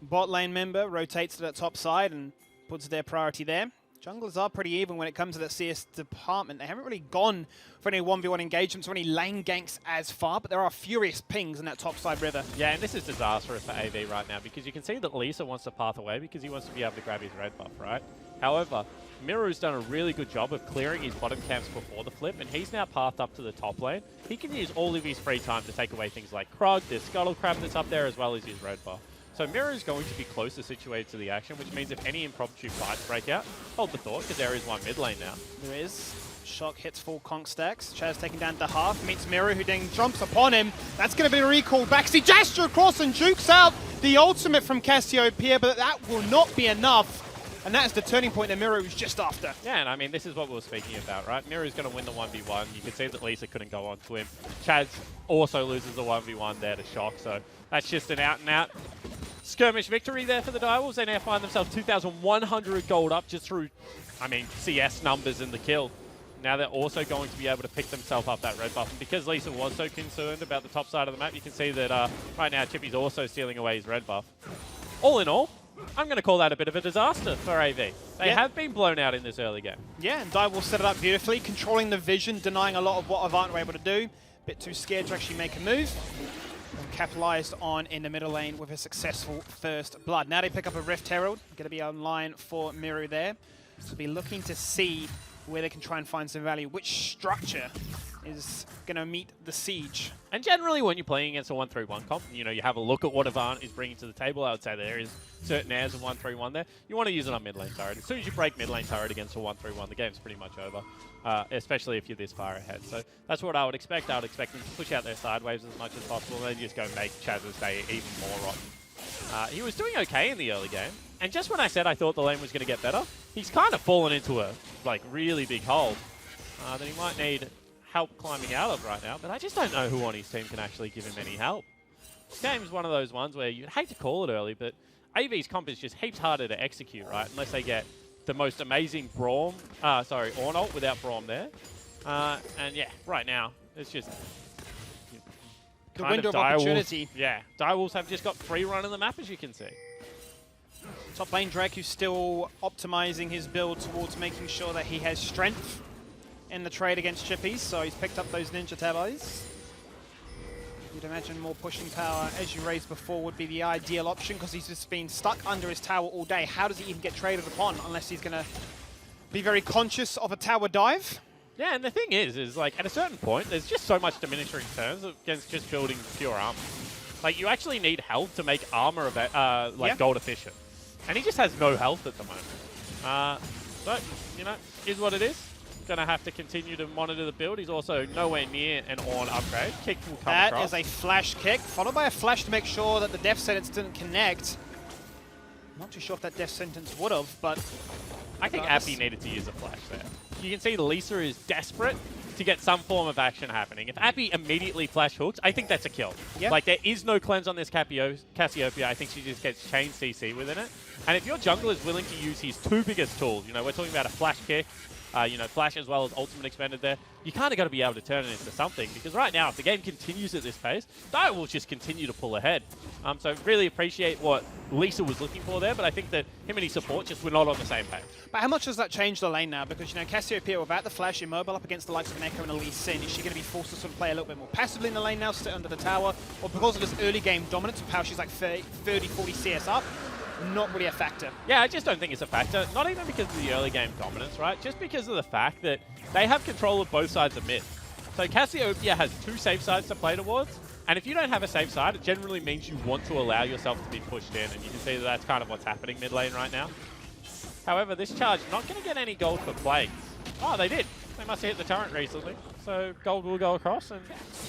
bot lane member rotates to that top side and puts their priority there. Junglers are pretty even when it comes to that CS department. They haven't really gone for any 1v1 engagements or any lane ganks as far, but there are furious pings in that top side river. Yeah, and this is disastrous for AV right now because you can see that Lisa wants to path away because he wants to be able to grab his red buff, right? However, Miru's done a really good job of clearing his bottom camps before the flip, and he's now pathed up to the top lane. He can use all of his free time to take away things like Krog, there's Scuttle Crab that's up there, as well as his red buff. So Mirror is going to be closer situated to the action, which means if any impromptu fights break out, hold the thought, because there is one mid lane now. There is. Shock hits full conk stacks. Chaz taking down the half, meets Miru, who then jumps upon him. That's going to be a recall back. See, gesture across and jukes out the ultimate from Cassiopeia, but that will not be enough. And that is the turning point that Miru was just after. Yeah, and I mean, this is what we were speaking about, right? Miru's going to win the 1v1. You can see that Lisa couldn't go on to him. Chaz also loses the 1v1 there to Shock, so that's just an out-and-out skirmish victory there for the Direwolves. They now find themselves 2,100 gold up just through, I mean, CS numbers in the kill. Now they're also going to be able to pick themselves up that red buff. And because Lisa was so concerned about the top side of the map, you can see that right now Chippy's also stealing away his red buff. All in all, I'm going to call that a bit of a disaster for AV. They have been blown out in this early game. Yeah, and Direwolf set it up beautifully, controlling the vision, denying a lot of what Avant were able to do. Bit too scared to actually make a move. And capitalized on in the middle lane with a successful first blood. Now they pick up a Rift Herald. Going to be online for Miru there. So be looking to see where they can try and find some value. Which structure is going to meet the siege? And generally, when you're playing against a 1-3-1 comp, you know, you have a look at what Avant is bringing to the table. I would say there is certain airs of 1-3-1 there. You want to use it on mid lane turret. As soon as you break mid lane turret against a 1-3-1, the game's pretty much over, especially if you're this far ahead. So that's what I would expect. I would expect them to push out their side waves as much as possible and then just go make Chaz's day even more rotten. He was doing okay in the early game. And just when I said I thought the lane was going to get better, he's kind of fallen into a really big hole that he might need help climbing out of right now. But I just don't know who on his team can actually give him any help. This game's one of those ones where you'd hate to call it early, but AV's comp is just heaps harder to execute, right? Unless they get the most amazing Ornalt without Braum there. And yeah, right now, it's just The window of opportunity. Yeah, Direwolves have just got free run of the map, as you can see. Top lane Drake, who's still optimizing his build towards making sure that he has strength in the trade against Chippies, so he's picked up those ninja tabis. You'd imagine more pushing power, as you raised before, would be the ideal option, because he's just been stuck under his tower all day. How does he even get traded upon unless he's going to be very conscious of a tower dive? Yeah, and the thing is like at a certain point, there's just so much diminishing returns against just building pure armor. Like, you actually need health to make armor gold efficient. And he just has no health at the moment. So, you know, is what it is. Gonna have to continue to monitor the build. He's also nowhere near an Ornn upgrade. Kick will come across. That is a flash kick, followed by a flash to make sure that the death sentence didn't connect. Not too sure if that death sentence would have, but I think Appy needed to use a flash there. You can see Lisa is desperate to get some form of action happening. If Appy immediately flash hooks, I think that's a kill. Yep. Like, there is no cleanse on this Cassiopeia. I think she just gets chain CC within it. And if your jungler is willing to use his two biggest tools, you know, we're talking about a flash kick, flash as well as ultimate expended there, you kind of got to be able to turn it into something. Because right now, if the game continues at this pace, Dire will just continue to pull ahead. So really appreciate what Lisa was looking for there, but I think that him and his support just were not on the same page. But how much does that change the lane now? Because, you know, Cassiopeia without the flash, immobile up against the likes of Neko and Elise Sin, is she going to be forced to sort of play a little bit more passively in the lane now, sit under the tower? Or because of this early game dominance of how she's like 30, 40 CS up, not really a factor. Yeah, I just don't think it's a factor. Not even because of the early game dominance, right? Just because of the fact that they have control of both sides of mid. So Cassiopeia has two safe sides to play towards, and if you don't have a safe side, it generally means you want to allow yourself to be pushed in, and you can see that that's kind of what's happening mid lane right now. However, this charge not going to get any gold for plays. Oh, they did. They must have hit the turret recently. So gold will go across, and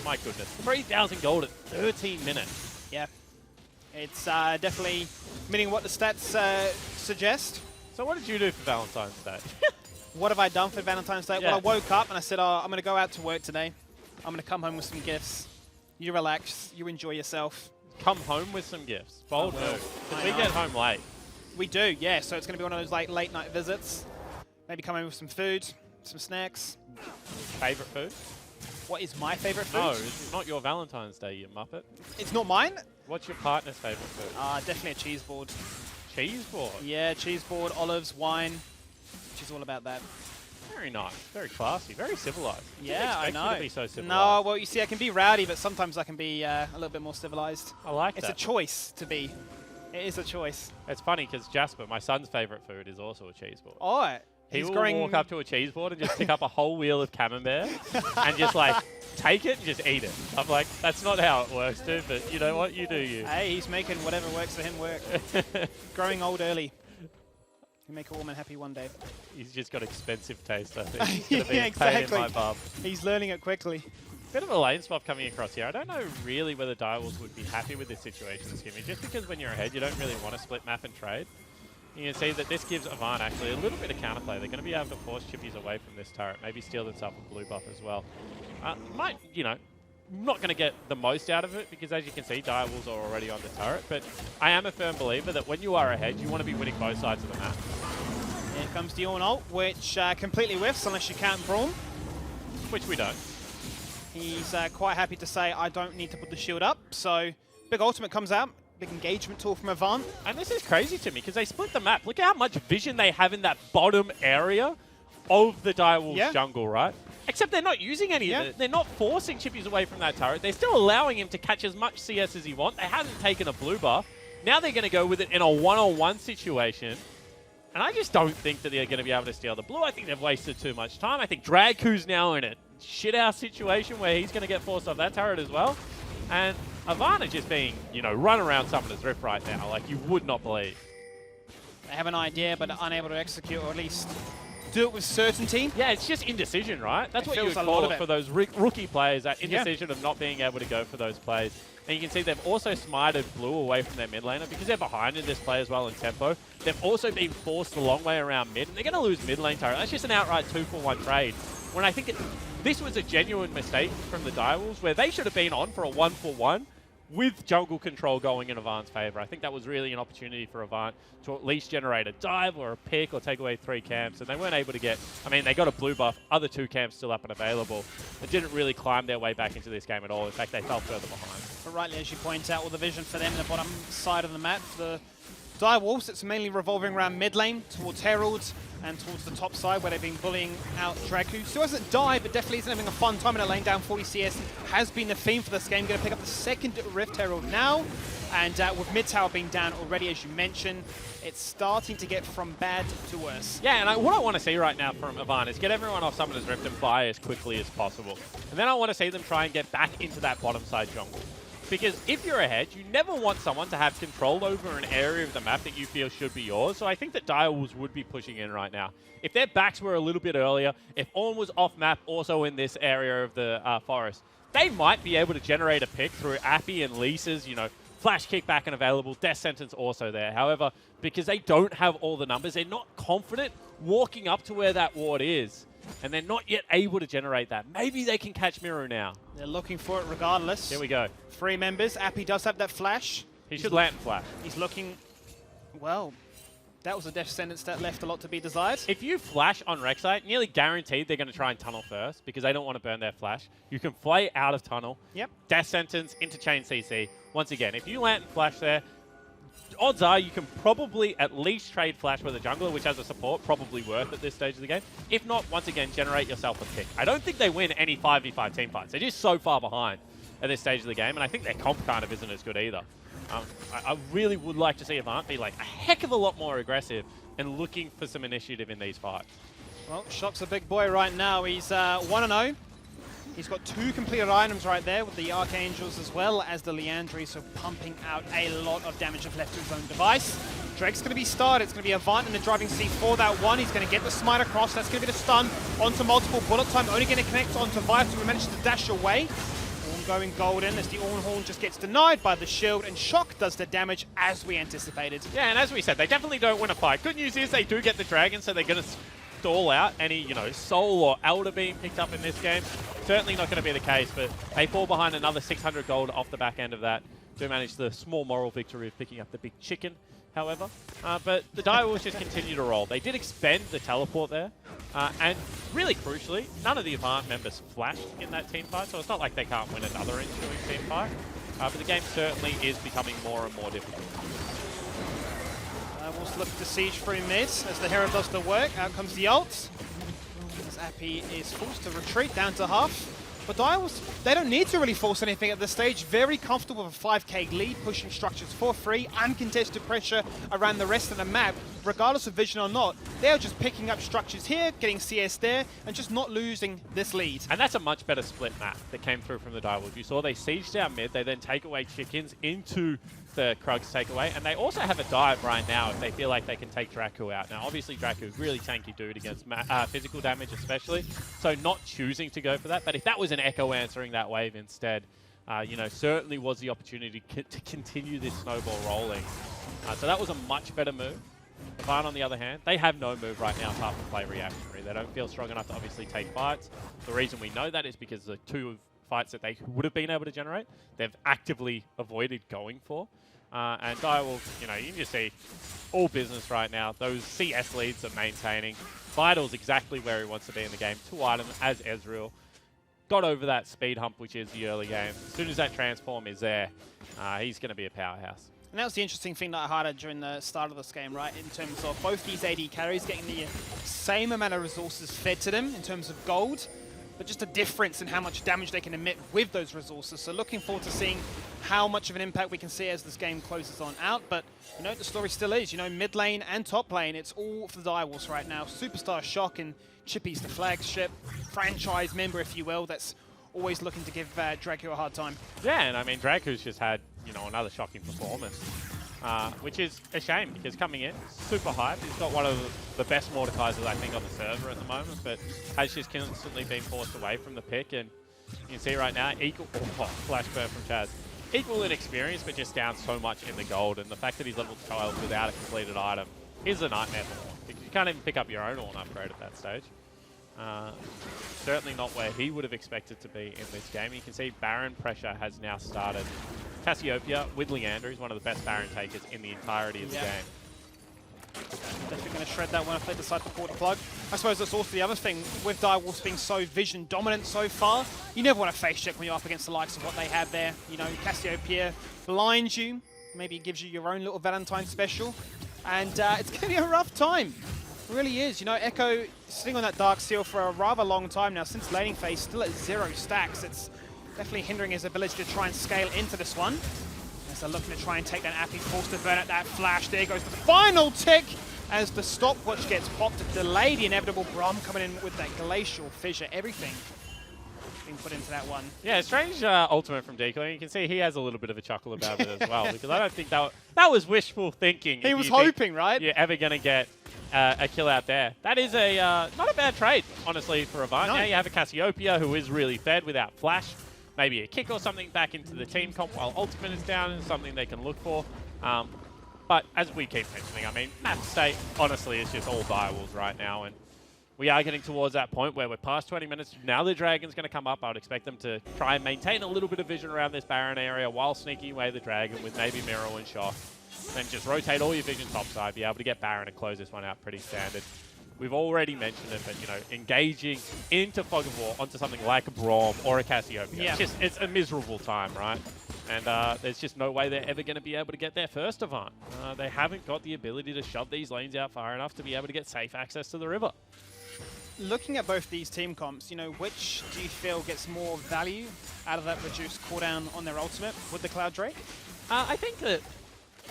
my goodness, 3,000 gold at 13 minutes. Yeah. It's definitely meaning what the stats suggest. So what did you do for Valentine's Day? What have I done for Valentine's Day? Yeah. Well, I woke up and I said, oh, I'm going to go out to work today. I'm going to come home with some gifts. You relax. You enjoy yourself. Come home with some gifts. Bold move. Because we get home late. We do, yeah. So it's going to be one of those like late night visits. Maybe come home with some food, some snacks. Favorite food? What is my favorite food? No, it's not your Valentine's Day, you muppet. It's not mine? What's your partner's favorite food? Definitely a cheese board. Cheese board? Yeah, cheese board, olives, wine. She's all about that. Very nice. Very classy. Very civilized. Yeah, I know. You to be so civilized. No, well, you see, I can be rowdy, but sometimes I can be a little bit more civilized. I like It's that. a choice to be. It is a choice. It's funny because Jasper, my son's favorite food, is also a cheese board. Oh, He will walk up to a cheese board and just pick up a whole wheel of camembert and just like take it and just eat it. I'm like, that's not how it works, dude, but you know what? You do you. Hey, he's making whatever works for him work. Growing old early. He'll make a woman happy one day. He's just got expensive taste, I think. He's going to be a pain in my bum. He's learning it quickly. Bit of a lane swap coming across here. I don't know really whether Direwolves would be happy with this situation, Skimmy, just because when you're ahead, you don't really want to split map and trade. You can see that this gives Avant actually a little bit of counterplay. They're going to be able to force chippies away from this turret, maybe steal themselves a blue buff as well. Might, you know, not going to get the most out of it because, as you can see, Direwolves are already on the turret, but I am a firm believer that when you are ahead, you want to be winning both sides of the map. Here comes the Ornn ult, which completely whiffs unless you count Braum. Which we don't. He's quite happy to say, I don't need to put the shield up. So, big ultimate comes out. Big engagement tool from Avant. And this is crazy to me because they split the map. Look how much vision they have in that bottom area of the Direwolves jungle, right? Except they're not using any of it. They're not forcing chippies away from that turret. They're still allowing him to catch as much CS as he wants. They haven't taken a blue buff. Now they're going to go with it in a one-on-one situation. And I just don't think that they're going to be able to steal the blue. I think they've wasted too much time. I think Dragku's now in a shit-house situation where he's going to get forced off that turret as well. And Avant are just being, you know, run around Summoner's Rift right now like you would not believe. They have an idea, but are unable to execute, or at least do it with certainty. Yeah, it's just indecision, right? That's what you would call it for those rookie players, that indecision of not being able to go for those plays. And you can see they've also smited blue away from their mid laner because they're behind in this play as well in tempo. They've also been forced the long way around mid, and they're going to lose mid lane turret. That's just an outright 2-for-1 trade. When I think this was a genuine mistake from the Direwolves where they should have been on for a 1-for-1 with jungle control going in Avant's favor. I think that was really an opportunity for Avant to at least generate a dive or a pick or take away 3 camps, and they weren't able to get, I mean, they got a blue buff, other 2 camps still up and available. They didn't really climb their way back into this game at all. In fact, they fell further behind. But rightly, as you point out, all the vision for them in the bottom side of the map. The Direwolves, it's mainly revolving around mid lane, towards Herald, and towards the top side where they've been bullying out Dragku. Still hasn't died, but definitely isn't having a fun time in a lane down. 40 CS has been the theme for this game. Going to pick up the second Rift Herald now. And with mid tower being down already, as you mentioned, it's starting to get from bad to worse. Yeah, and what I want to see right now from Avant is get everyone off Summoner's Rift and buy as quickly as possible. And then I want to see them try and get back into that bottom side jungle. Because if you're ahead, you never want someone to have control over an area of the map that you feel should be yours. So I think that Direwolves would be pushing in right now. If their backs were a little bit earlier, if Ornn was off map also in this area of the forest, they might be able to generate a pick through Appy and Lisa's, you know, flash kickback and available, death sentence also there. However, because they don't have all the numbers, they're not confident walking up to where that ward is. And they're not yet able to generate that. Maybe they can catch Miru now. They're looking for it regardless. Here we go. 3 members. Appy does have that flash. He should lantern flash. He's looking, well, that was a death sentence that left a lot to be desired. If you flash on Rek'Sai, nearly guaranteed they're going to try and tunnel first because they don't want to burn their flash. You can flay out of tunnel. Yep. Death sentence, interchain CC. Once again, if you lantern flash there, odds are you can probably at least trade flash with a jungler, which has a support, probably worth at this stage of the game. If not, once again, generate yourself a pick. I don't think they win any 5v5 team fights. They're just so far behind at this stage of the game, and I think their comp kind of isn't as good either. I really would like to see Avant be like a heck of a lot more aggressive and looking for some initiative in these fights. Well, Shock's a big boy right now. He's 1-0. He's got 2 completed items right there with the Archangels as well as the Liandry, so pumping out a lot of damage if left to his own device. Drake's going to be started. It's going to be Avant in the driving seat for that one. He's going to get the smite across. That's going to be the stun onto multiple bullet time. Only going to connect onto Vice, who manages to dash away. Ornn going golden as the Ornn Horn just gets denied by the shield, and Shock does the damage as we anticipated. Yeah, and as we said, they definitely don't win a fight. Good news is they do get the dragon, so they're going to stall out any, you know, soul or elder being picked up in this game. Certainly not going to be the case, but they fall behind another 600 gold off the back end of that to manage the small moral victory of picking up the big chicken, however. But the Direwolves just continue to roll. They did expend the teleport there, and really crucially, none of the Avant members flashed in that team fight, so it's not like they can't win another ensuing team fight. But the game certainly is becoming more and more difficult. Direwolves look to siege through mid as the hero does the work. Out comes the ult. As Appy is forced to retreat down to half. But Dials, they don't need to really force anything at this stage. Very comfortable with a 5k lead, pushing structures for free, uncontested pressure around the rest of the map. Regardless of vision or not, they're just picking up structures here, getting CS there, and just not losing this lead. And that's a much better split map that came through from the Direwolves. You saw they sieged down mid, they then take away chickens into the Krugs takeaway, and they also have a dive right now if they feel like they can take Draku out. Now, obviously, Draku is really tanky dude against physical damage especially, so not choosing to go for that. But if that was an Echo answering that wave instead, you know, certainly was the opportunity to continue this snowball rolling. So that was a much better move. Avant, on the other hand, they have no move right now apart from play reactionary. They don't feel strong enough to obviously take fights. The reason we know that is because the two fights that they would have been able to generate, they've actively avoided going for. And Direwolf, you know, you can just see all business right now. Those CS leads are maintaining. Vital's exactly where he wants to be in the game. 2 items as Ezreal. Got over that speed hump, which is the early game. As soon as that transform is there, he's going to be a powerhouse. And that was the interesting thing that I highlighted during the start of this game, right? In terms of both these AD carries getting the same amount of resources fed to them in terms of gold, but just a difference in how much damage they can emit with those resources. So looking forward to seeing how much of an impact we can see as this game closes on out. But, you know, the story still is, you know, mid lane and top lane, it's all for the Direwolves right now. Superstar Shock and Chippy's the flagship franchise member, if you will, that's always looking to give Draku a hard time. Yeah, and I mean, Draku's just had, you know, another shocking performance, which is a shame because coming in, super hyped. He's got one of the best Mordekaisers, I think, on the server at the moment, but has just constantly been forced away from the pick. And you can see right now, flash burn from Chaz. Equal in experience, but just down so much in the gold. And the fact that he's level 12 without a completed item is a nightmare for him because you can't even pick up your own Ornn upgrade at that stage. Certainly not where he would have expected to be in this game. You can see Baron pressure has now started. Cassiopeia with Leander is one of the best Baron takers in the entirety of the game. Definitely going to shred that one if they decide to pull the plug. I suppose that's also the other thing with Direwolves being so vision dominant so far. You never want to face check when you're up against the likes of what they have there. You know, Cassiopeia blinds you, maybe gives you your own little Valentine special, and it's going to be a rough time. It really is. You know, Echo sitting on that Dark Seal for a rather long time now, since laning phase, still at 0 stacks. It's definitely hindering his ability to try and scale into this one. As they're looking to try and take that Appy, forced to burn at that flash. There goes the final tick as the stopwatch gets popped to delay the inevitable. Braum coming in with that glacial fissure. Everything being put into that one. Yeah, strange ultimate from Decoy. You can see he has a little bit of a chuckle about it as well, because I don't think that was wishful thinking. He was hoping, right? You're ever going to get a kill out there. That is a not a bad trade, honestly, for Avant. No. Now you have a Cassiopeia who is really fed without flash. Maybe a kick or something back into the team comp while ultimate is down is something they can look for. But as we keep mentioning, I mean, map state, honestly, is just all Direwolves right now. And we are getting towards that point where we're past 20 minutes. Now the Dragon's going to come up. I would expect them to try and maintain a little bit of vision around this Baron area while sneaking away the Dragon with maybe Miro and Shock. Then just rotate all your vision topside, be able to get Baron and close this one out pretty standard. We've already mentioned it, but, you know, engaging into Fog of War onto something like a Braum or a Cassiopeia, it's a miserable time, right? And there's just no way they're ever going to be able to get there first, Avant. They haven't got the ability to shove these lanes out far enough to be able to get safe access to the river. Looking at both these team comps, you know, which do you feel gets more value out of that reduced cooldown on their ultimate with the Cloud Drake? I think that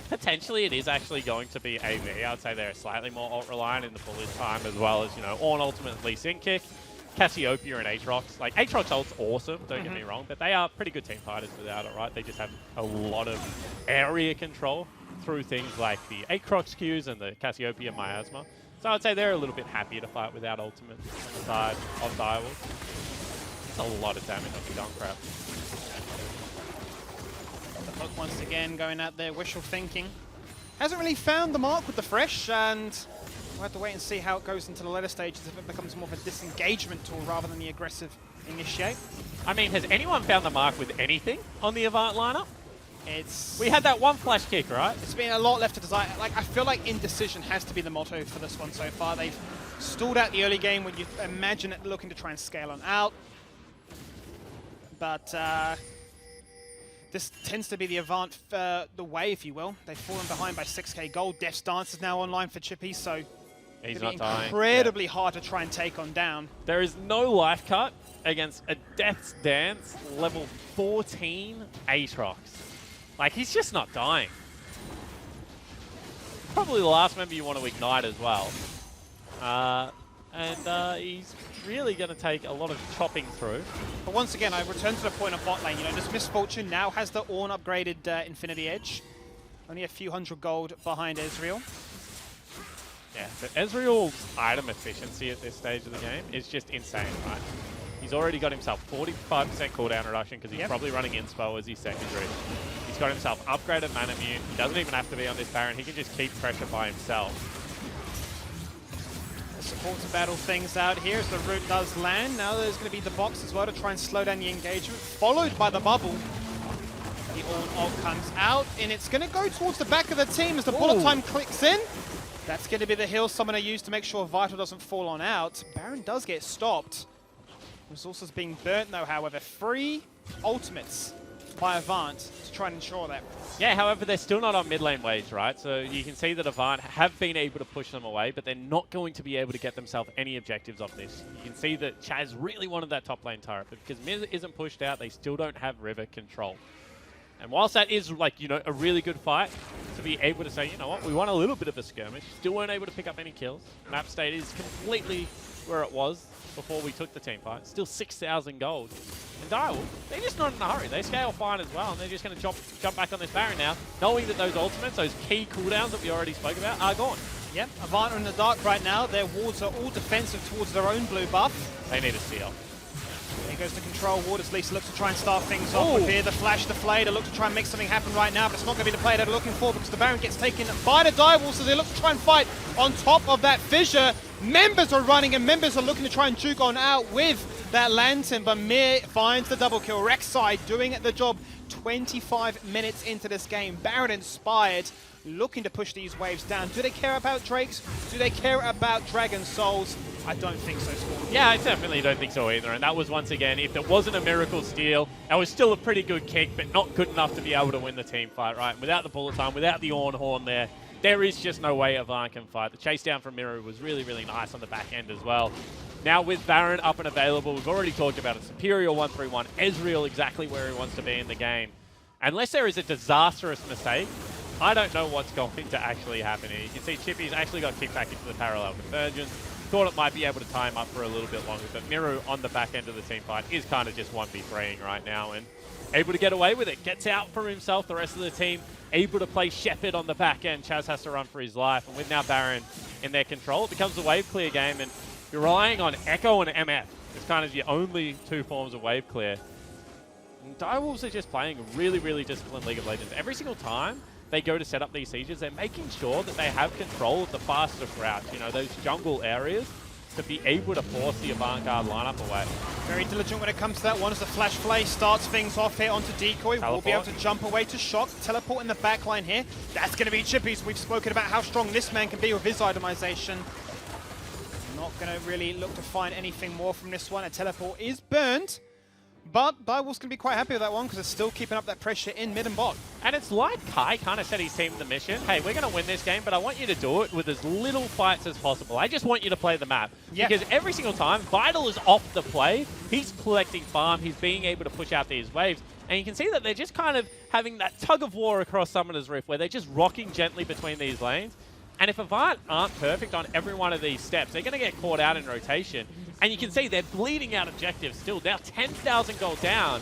potentially it is actually going to be AV. I'd say they're slightly more ult-reliant in the bullet time, as well as, you know, Ornn ultimate Lee Sin kick, Cassiopeia and Aatrox. Like, Aatrox ult's awesome, don't get me wrong, but they are pretty good team fighters without it, right? They just have a lot of area control through things like the Aatrox Qs and the Cassiopeia Miasma. So I'd say they're a little bit happier to fight without ultimate on the side of Direwolf. It's a lot of damage on the Junkrat. The hook once again going out there, wishful thinking. Hasn't really found the mark with the Fresh, and we'll have to wait and see how it goes into the later stages if it becomes more of a disengagement tool rather than the aggressive initiate. I mean, has anyone found the mark with anything on the Avant lineup? We had that one flash kick, right? It's been a lot left to desire. Like, I feel like indecision has to be the motto for this one so far. They've stalled out the early game when you imagine it looking to try and scale on out. But this tends to be the Avant, the way, if you will. They've fallen behind by 6k gold. Death's Dance is now online for Chippy, so he's it's not dying. Incredibly hard to try and take on down. There is no life cut against a Death's Dance level 14 Aatrox. Like, he's just not dying. Probably the last member you want to ignite as well. He's really going to take a lot of chopping through. But once again, I return to the point of bot lane. You know, this Misfortune now has the Ornn upgraded Infinity Edge. Only a few hundred gold behind Ezreal. Yeah, but Ezreal's item efficiency at this stage of the game is just insane, right? He's already got himself 45% cooldown reduction because he's probably running Inspo as his secondary. He's got himself upgraded Manamune. He doesn't even have to be on this Baron. He can just keep pressure by himself. The support to battle things out here as the root does land. Now there's going to be the box as well to try and slow down the engagement, followed by the bubble. The Ornn ult comes out, and it's going to go towards the back of the team as the bullet time clicks in. That's going to be the heal Summoner used to make sure Vital doesn't fall on out. Baron does get stopped. Resources being burnt though, however. 3 ultimates by Avant to try and ensure that. Yeah, however, they're still not on mid lane wage, right? So you can see that Avant have been able to push them away, but they're not going to be able to get themselves any objectives off this. You can see that Chaz really wanted that top lane turret, but because Miz isn't pushed out, they still don't have river control. And whilst that is, like, you know, a really good fight, to be able to say, you know what, we want a little bit of a skirmish, still weren't able to pick up any kills. Map state is completely where it was before we took the team fight. Still 6,000 gold. And Direwolf, they're just not in a hurry. They scale fine as well, and they're just going to jump back on this Baron now, knowing that those ultimates, those key cooldowns that we already spoke about, are gone. Yep, Avant are in the dark right now. Their wards are all defensive towards their own blue buff. They need a steal. Here goes the control ward as Lisa looks to try and start things off with here. The flash, the flay, they look to try and make something happen right now, but it's not going to be the play they're looking for because the Baron gets taken by the Direwolf, so they look to try and fight on top of that fissure. Members are running and members are looking to try and juke on out with that lantern, but Mir finds the double kill. Rek'Sai doing the job 25 minutes into this game. Baron inspired, looking to push these waves down. Do they care about Drakes? Do they care about Dragon Souls? I don't think so, Scorn. Yeah, I definitely don't think so either. And that was, once again, if it wasn't a miracle steal, that was still a pretty good kick, but not good enough to be able to win the team fight, right? Without the bullet time, without the Ornn horn there is just no way Avant can fight. The chase down from Miru was really, really nice on the back end as well. Now with Baron up and available, we've already talked about it. Superior 1-3-1, Ezreal exactly where he wants to be in the game. Unless there is a disastrous mistake, I don't know what's going to actually happen here. You can see Chippy's actually got kicked back into the parallel convergence. Thought it might be able to tie him up for a little bit longer, but Miru on the back end of the team fight is kind of just 1v3ing right now and able to get away with it. Gets out for himself, the rest of the team able to play Shepherd on the back end. Chaz has to run for his life, and with now Baron in their control, it becomes a wave clear game, and you're relying on Echo and MF. It's kind of your only 2 forms of wave clear. And Direwolves are just playing a really, really disciplined League of Legends. Every single time they go to set up these sieges, they're making sure that they have control of the fastest routes, you know, those jungle areas, to be able to force the avant-garde lineup away. Very diligent when it comes to that one as the flash flay starts things off here onto Decoy. Teleport. Will be able to jump away to Shock. Teleport in the back line here. That's going to be Chippy's. We've spoken about how strong this man can be with his itemization. Not going to really look to find anything more from this one. A teleport is burned. But Direwolf's going to be quite happy with that one because it's still keeping up that pressure in mid and bot. And it's like Kai kind of set his team the mission. Hey, we're going to win this game, but I want you to do it with as little fights as possible. I just want you to play the map. Yeah. Because every single time, Vital is off the play. He's collecting farm. He's being able to push out these waves. And you can see that they're just kind of having that tug of war across Summoner's Rift where they're just rocking gently between these lanes. And if Avant aren't perfect on every one of these steps, they're going to get caught out in rotation. And you can see they're bleeding out objectives still. Now 10,000 gold down.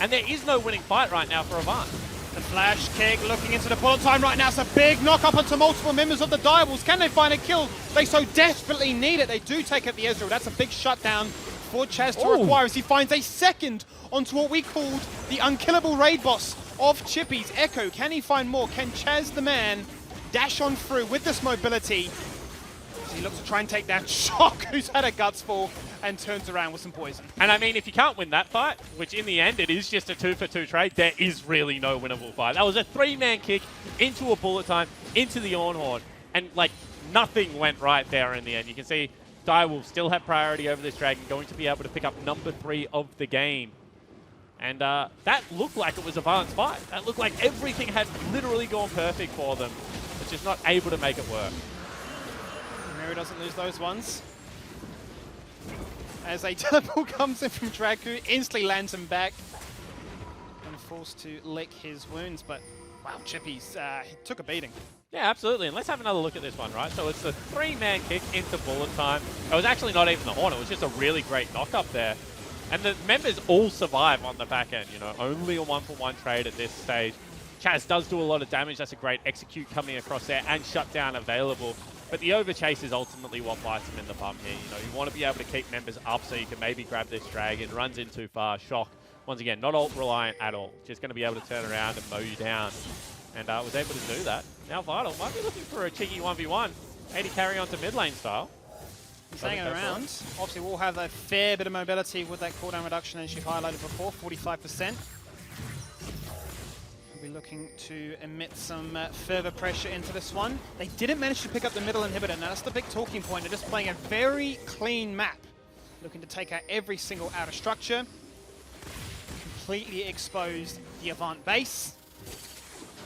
And there is no winning fight right now for Avant. The flash kick looking into the bullet time right now. It's a big knock up onto multiple members of the Direwolves. Can they find a kill? They so desperately need it. They do take up the Ezreal. That's a big shutdown for Chaz to require as he finds a second onto what we called the unkillable raid boss of Chippy's. Echo, can he find more? Can Chaz the man dash on through with this mobility? He looks to try and take down Shock, who's had a guts fall and turns around with some poison. And I mean, if you can't win that fight, which in the end it is just a 2-for-2 trade, there is really no winnable fight. That was a 3-man kick into a bullet time, into the Ornn horn, and like nothing went right there in the end. You can see Direwolf still have priority over this dragon, going to be able to pick up number 3 of the game. And that looked like it was Avant's fight. That looked like everything had literally gone perfect for them, but just not able to make it work. Miru doesn't lose those ones. as a teleport comes in from Draku, instantly lands him back. And forced to lick his wounds, but wow, Chippy's he took a beating. Yeah, absolutely. And let's have another look at this one, right? So it's a 3-man kick into bullet time. It was actually not even the horn. It was just a really great knock-up there. And the members all survive on the back end, you know, only a 1-for-1 trade at this stage. Chaz does do a lot of damage. That's a great execute coming across there and shutdown available. But the overchase is ultimately what bites him in the bum here. You know, you want to be able to keep members up so you can maybe grab this dragon. Runs in too far, shock. Once again, not ult reliant at all. Just going to be able to turn around and mow you down. And was able to do that. Now Vital might be looking for a cheeky 1v1. 80 carry onto mid lane style. He's hanging around. Obviously, we'll have a fair bit of mobility with that cooldown reduction, as you've highlighted before, 45%. We'll be looking to emit some further pressure into this one. They didn't manage to pick up the middle inhibitor. Now, that's the big talking point. They're just playing a very clean map, looking to take out every single outer structure, completely expose the Avant base,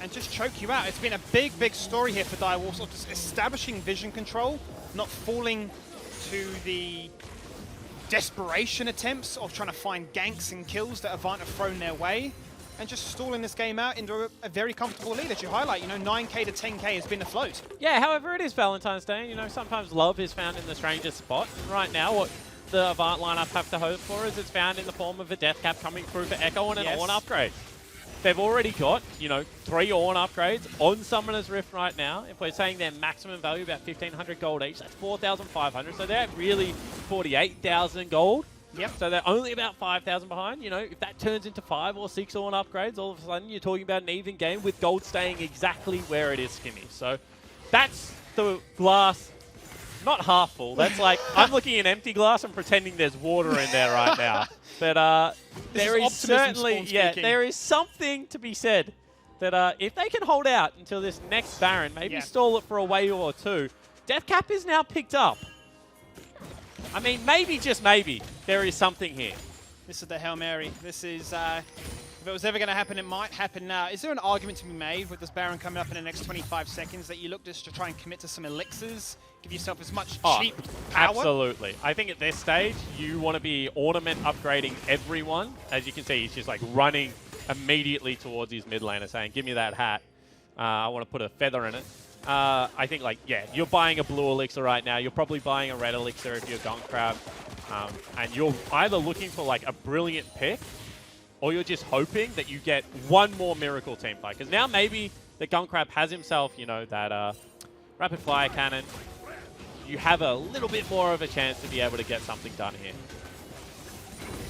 and just choke you out. It's been a big, big story here for Direwolves of just establishing vision control, not falling to the desperation attempts of trying to find ganks and kills that Avant have thrown their way, and just stalling this game out into a very comfortable lead, as you highlight. You know, 9k to 10k has been the float. Yeah, however, it is Valentine's Day. You know, sometimes love is found in the strangest spot. And right now, what the Avant lineup have to hope for is it's found in the form of a death cap coming through for Echo and an Ornn upgrade. They've already got, you know, 3 Ornn upgrades on Summoner's Rift right now. If we're saying their maximum value about 1,500 gold each, that's 4,500. So they're really 48,000 gold. Yep. So they're only about 5,000 behind. You know, if that turns into 5 or 6 Ornn upgrades, all of a sudden you're talking about an even game with gold staying exactly where it is, Skinny. So that's the glass, not half full. That's like, I'm looking at an empty glass and pretending there's water in there right now. But there is certainly, there is something to be said that if they can hold out until this next Baron, maybe stall it for a wave or two, Death Cap is now picked up. I mean, maybe, just maybe, there is something here. This is the Hail Mary. This is, if it was ever going to happen, it might happen now. Is there an argument to be made with this Baron coming up in the next 25 seconds that you look just to try and commit to some elixirs, give yourself as much cheap power? Absolutely. I think at this stage, you want to be ornament upgrading everyone. As you can see, he's just like running immediately towards his mid laner saying, give me that hat. I want to put a feather in it. I think, like, yeah, you're buying a blue elixir right now. You're probably buying a red elixir if you're Gun Crab. And you're either looking for, like, a brilliant pick, or you're just hoping that you get one more miracle team fight. Because now maybe the Gun Crab has himself, you know, that rapid fire cannon. You have a little bit more of a chance to be able to get something done here.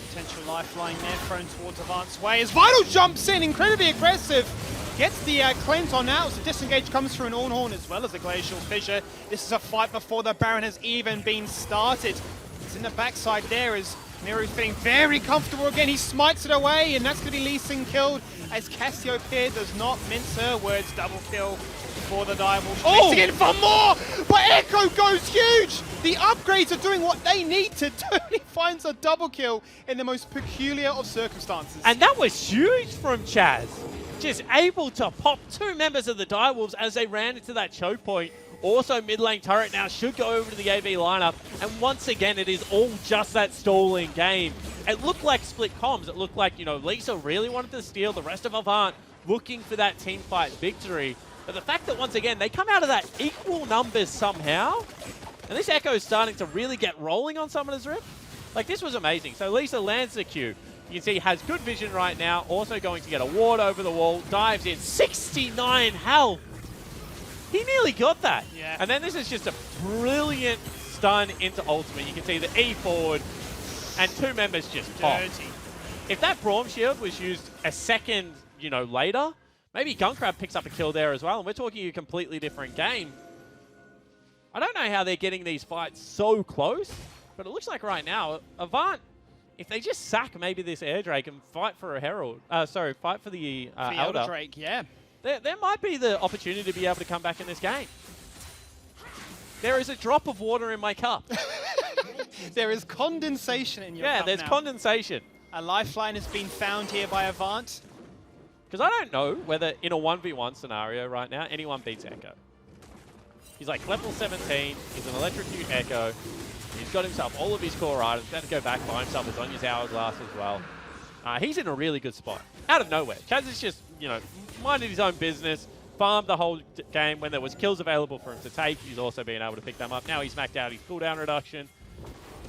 Potential lifeline there thrown towards Avant's way as Vital jumps in, incredibly aggressive. Gets the cleanse on out, so disengage comes through an Ornn Horn as well as a Glacial Fissure. This is a fight before the Baron has even been started. It's in the backside there as Miru's feeling very comfortable again. He smites it away, and that's going to be Lee Sin killed as Cassiopeia does not mince her words. Double kill for the Direwolves. Oh! Chasing in for more, but Echo goes huge. The upgrades are doing what they need to do. He finds a double kill in the most peculiar of circumstances. And that was huge from Chaz. Just able to pop 2 members of the Direwolves as they ran into that choke point. Also, mid lane turret now should go over to the AB lineup. And once again, it is all just that stalling game. It looked like split comms. It looked like, you know, Lisa really wanted to steal. The rest of Avant looking for that team fight victory. But the fact that once again, they come out of that equal numbers somehow. And this Echo is starting to really get rolling on Summoner's Rift. Like, this was amazing. So Lisa lands the Q. You can see he has good vision right now. Also going to get a ward over the wall. Dives in. 69 health. He nearly got that. Yeah. And then this is just a brilliant stun into ultimate. You can see the E forward and 2 members just pop. Dirty. If that Braum shield was used a second, you know, later, maybe Gun Crab picks up a kill there as well. And we're talking a completely different game. I don't know how they're getting these fights so close, but it looks like right now, Avant, if they just sack maybe this Air Drake and fight for a Herald, fight for the Elder Drake, yeah. There might be the opportunity to be able to come back in this game. There is a drop of water in my cup. There is condensation in your cup there's now. condensation. A lifeline has been found here by Avant. Because I don't know whether in a 1v1 scenario right now, anyone beats Echo. He's like level 17, he's an electrocute Echo, he's He's got himself all of his core items. Going to go back, buy himself his Onya's Hourglass as well. He's in a really good spot. Out of nowhere. Chaz is just, you know, minded his own business, farmed the whole game. When there was kills available for him to take, he's also been able to pick them up. Now he's maxed out his cooldown reduction.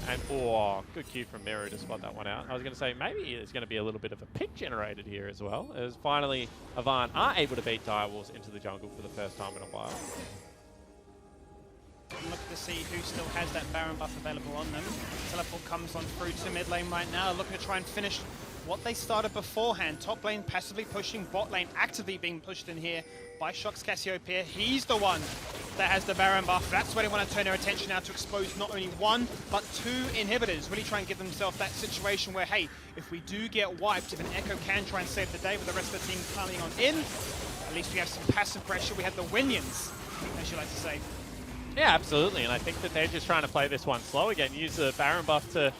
And, oh, good cue from Miro to spot that one out. I was going to say, maybe there's going to be a little bit of a pick generated here as well, as finally Avant are able to beat Direwolves into the jungle for the first time in a while. Look to see who still has that Baron buff available on them. Teleport comes on through to mid lane right now, looking to try and finish what they started beforehand. Top lane passively pushing, bot lane actively being pushed in here by Shox Cassiopeia. He's the one that has the Baron buff. That's where they want to turn their attention now to expose not only one, but two inhibitors. Really try and give themselves that situation where, hey, if we do get wiped, if an Echo can try and save the day with the rest of the team coming on in, at least we have some passive pressure. We have the Winions, as you like to say. Yeah, absolutely, and I think that they're just trying to play this one slow again, use the Baron buff to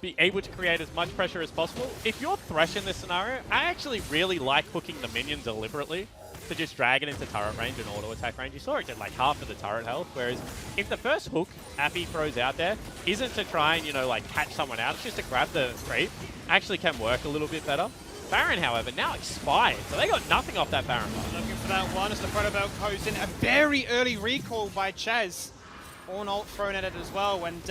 be able to create as much pressure as possible. If you're Thresh in this scenario, I actually really like hooking the minion deliberately to just drag it into turret range and auto attack range. You saw it get like half of the turret health, whereas if the first hook Appy throws out there isn't to try and, you know, like catch someone out, it's just to grab the creep, actually can work a little bit better. Baron, however, now expired, so they got nothing off that Baron buff. Looking for that one as the Protobelt goes in. A very early recall by Chaz. Orn ult thrown at it as well, and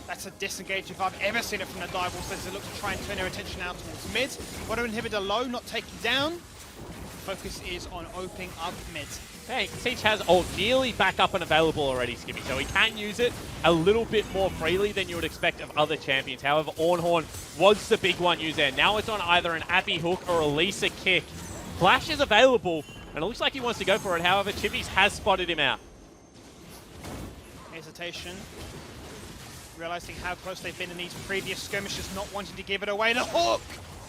that's a disengage if I've ever seen it from the Direwolves as they look to try and turn their attention out towards mid. Auto inhibitor low, not taken down. Focus is on opening up mid. Hey, Siege has ult nearly back up and available already, Skippy, so he can use it a little bit more freely than you would expect of other champions. However, Ornhorn was the big one used there. Now it's on either an Appy hook or a Lisa kick. Flash is available, and it looks like he wants to go for it. However, Chippies has spotted him out. Hesitation. Realizing how close they've been in these previous skirmishes, not wanting to give it away. The hook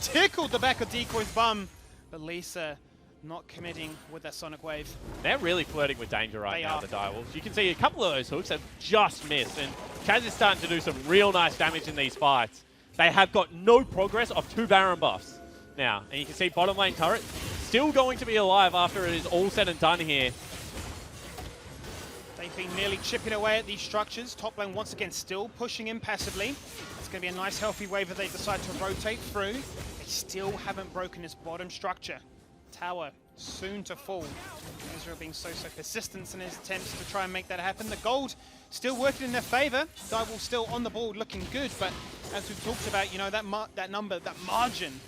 tickled the back of Decoy's bum, but Lisa not committing with that Sonic Wave. They're really flirting with danger right now, the Direwolves. You can see a couple of those hooks have just missed, and Chaz is starting to do some real nice damage in these fights. They have got no progress of 2 Baron buffs now, and you can see bottom lane turret still going to be alive after it is all said and done here. They've been nearly chipping away at these structures. Top lane once again still pushing in passively. It's going to be a nice healthy wave if they decide to rotate through. They still haven't broken this bottom structure. Tower soon to fall. Ezreal being so persistent in his attempts to try and make that happen. The gold still working in their favor. Direwolf still on the board looking good, but as we've talked about, you know, that number, that margin,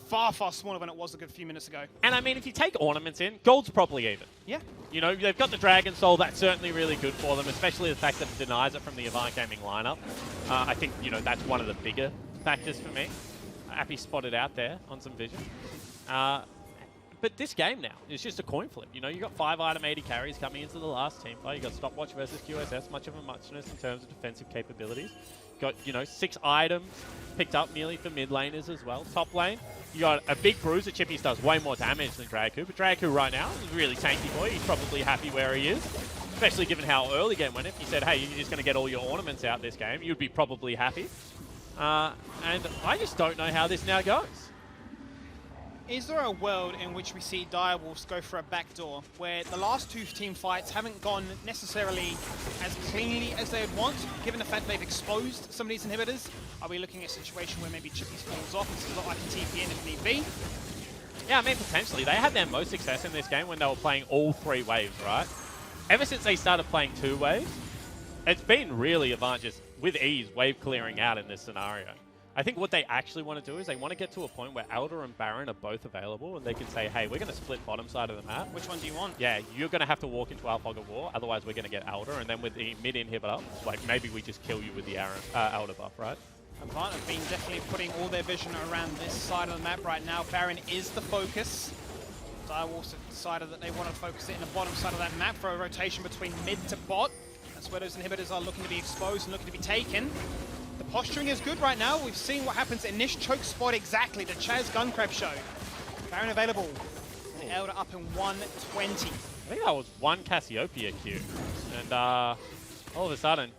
far smaller than it was a good few minutes ago. And I mean, if you take ornaments in, gold's probably even. Yeah. You know, they've got the Dragon Soul, that's certainly really good for them, especially the fact that it denies it from the Avant Gaming lineup. I think, you know, that's one of the bigger factors for me. Appy spotted out there on some vision. But this game now is just a coin flip. You know, you got 5 item 80 carries coming into the last team fight. You got Stopwatch versus QSS, much of a muchness in terms of defensive capabilities. Got, you know, 6 items picked up nearly for mid laners as well. Top lane, you got a big bruiser. Chippies does way more damage than Dragu, but Dragu right now is a really tanky boy. He's probably happy where he is, especially given how early game went. If you said, hey, you're just going to get all your ornaments out this game, you'd be probably happy. And I just don't know how this now goes. Is there a world in which we see Direwolves go for a backdoor, where the last 2 team fights haven't gone necessarily as cleanly as they would want, given the fact they've exposed some of these inhibitors? Are we looking at a situation where maybe Chippies falls off and it's not like a TP in if need be? Yeah, I mean, potentially. They had their most success in this game when they were playing all 3 waves, right? Ever since they started playing 2 waves, it's been really Avant just, with ease, wave clearing out in this scenario. I think what they actually want to do is they want to get to a point where Elder and Baron are both available, and they can say, hey, we're going to split bottom side of the map. Which one do you want? Yeah, you're going to have to walk into our fog of war, otherwise we're going to get Elder, and then with the mid inhibitor, like maybe we just kill you with the Elder buff, right? Avant have been definitely putting all their vision around this side of the map right now. Baron is the focus. Direwolves have decided that they want to focus it in the bottom side of that map for a rotation between mid to bot. That's where those inhibitors are looking to be exposed and looking to be taken. The posturing is good right now. We've seen what happens in this choke spot exactly. The Chaz Gunkrab show. Baron available. And Elder up in 120. I think that was 1 Cassiopeia Q. And all of a sudden,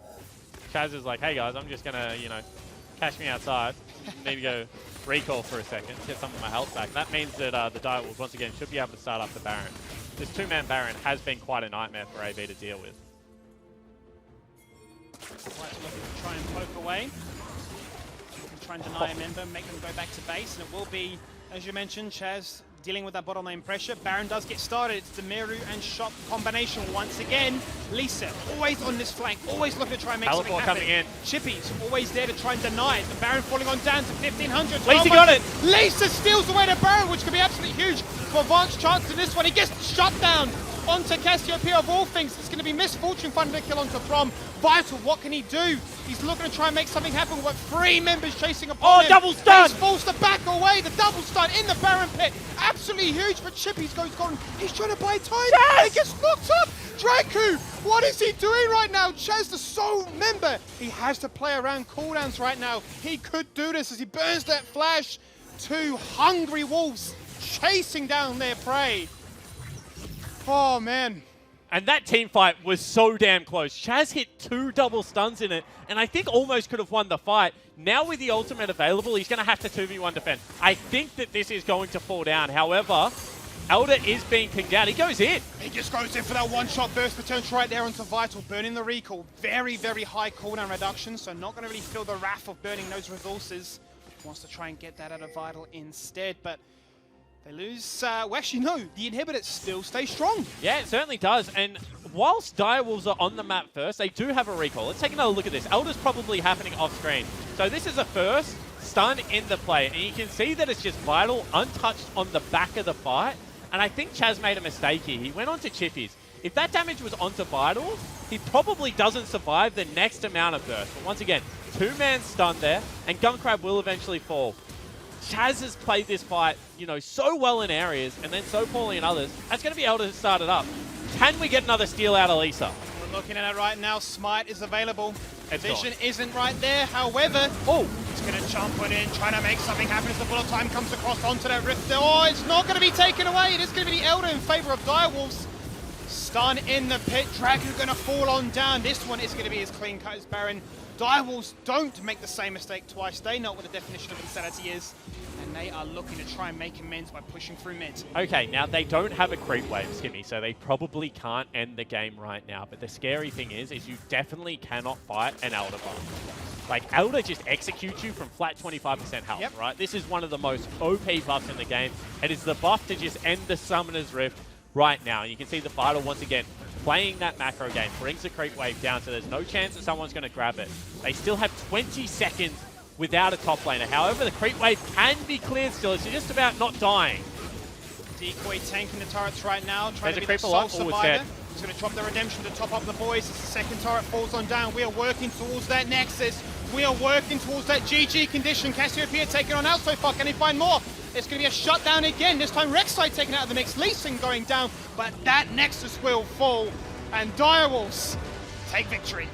Chaz is like, hey guys, I'm just going to, you know, cash me outside. Need to go recall for a second, get some of my health back. That means that the Direwolves, once again, should be able to start up the Baron. This 2-man Baron has been quite a nightmare for AB to deal with. Vital looking to try and poke away. Try and deny a member, make them go back to base, and it will be, as you mentioned, Chaz dealing with that bottom lane pressure. Baron does get started. It's the Meru and Shop combination once again. Lisa, always on this flank, always looking to try and make something happen. Coming in. Chippy's always there to try and deny it. The Baron falling on down to 1500. Lisa got it! Lisa steals away the Baron, which could be absolutely huge for Avant's chance in this one. He gets shut down onto Cassiopeia of all things. It's going to be Misfortune finding a kill onto From. Vital, what can he do? He's looking to try and make something happen with 3 members chasing upon him. Double stun! He's forced to back away. The double stun in the Baron pit. Absolutely huge for Chippy's goes gone. He's trying to buy time. Chaz! He gets knocked up. Draku, what is he doing right now? Chaz, the sole member. He has to play around cooldowns right now. He could do this as he burns that flash. 2 hungry wolves chasing down their prey. Oh, man. And that team fight was so damn close. Chaz hit 2 double stuns in it, and I think almost could have won the fight. Now with the ultimate available, he's going to have to 2v1 defend. I think that this is going to fall down. However, Elder is being pinged out. He goes in. He just goes in for that one-shot burst potential right there onto Vital, burning the recall. Very, very high cooldown reduction, so not going to really feel the wrath of burning those resources. Wants to try and get that out of Vital instead, but they lose. Well, actually, no. The inhibitor still stays strong. Yeah, it certainly does. And whilst Direwolves are on the map first, they do have a recall. Let's take another look at this. Elder's probably happening off screen. So this is a first stun in the play. And you can see that it's just Vital untouched on the back of the fight. And I think Chaz made a mistake here. He went onto Chippies. If that damage was onto Vital, he probably doesn't survive the next amount of burst. But once again, 2-man stun there, and Gunkrab will eventually fall. Chaz has played this fight, you know, so well in areas and then so poorly in others. That's going to be able to start it up. Can we get another steal out of Lisa? We're looking at it right now. Smite is available. It's Vision gone. isn't right there. However, he's going to jump it in, trying to make something happen as the bullet time comes across onto that rift. Oh, it's not going to be taken away. It is going to be the Elder in favor of Direwolves. Stun in the pit. Dragon going to fall on down. This one is going to be as clean cut as Baron. Direwolves don't make the same mistake twice. They know what the definition of insanity is. And they are looking to try and make amends by pushing through mid. Okay, now they don't have a creep wave, Skimmy, so they probably can't end the game right now. But the scary thing is you definitely cannot fight an Elder buff. Like, Elder just executes you from flat 25% health, right? This is one of the most OP buffs in the game. It is the buff to just end the Summoner's Rift right now. And you can see the Vital once again playing that macro game, brings the creep wave down, so there's no chance that someone's going to grab it. They still have 20 seconds without a top laner. However, the creep wave can be cleared still. It's just about not dying. Decoy tanking the turrets right now, trying There's to a be the creeper sole lock. Oh, it's survivor. dead. He's going to drop the redemption to top up the boys as the second turret falls on down. We are working towards that Nexus. We are working towards that GG condition. Cassiopeia taking on out so far. Can he find more? It's going to be a shutdown again. This time Rek'Sai taken out of the mix. Lee Sin going down, but that Nexus will fall. And Direwolves take victory.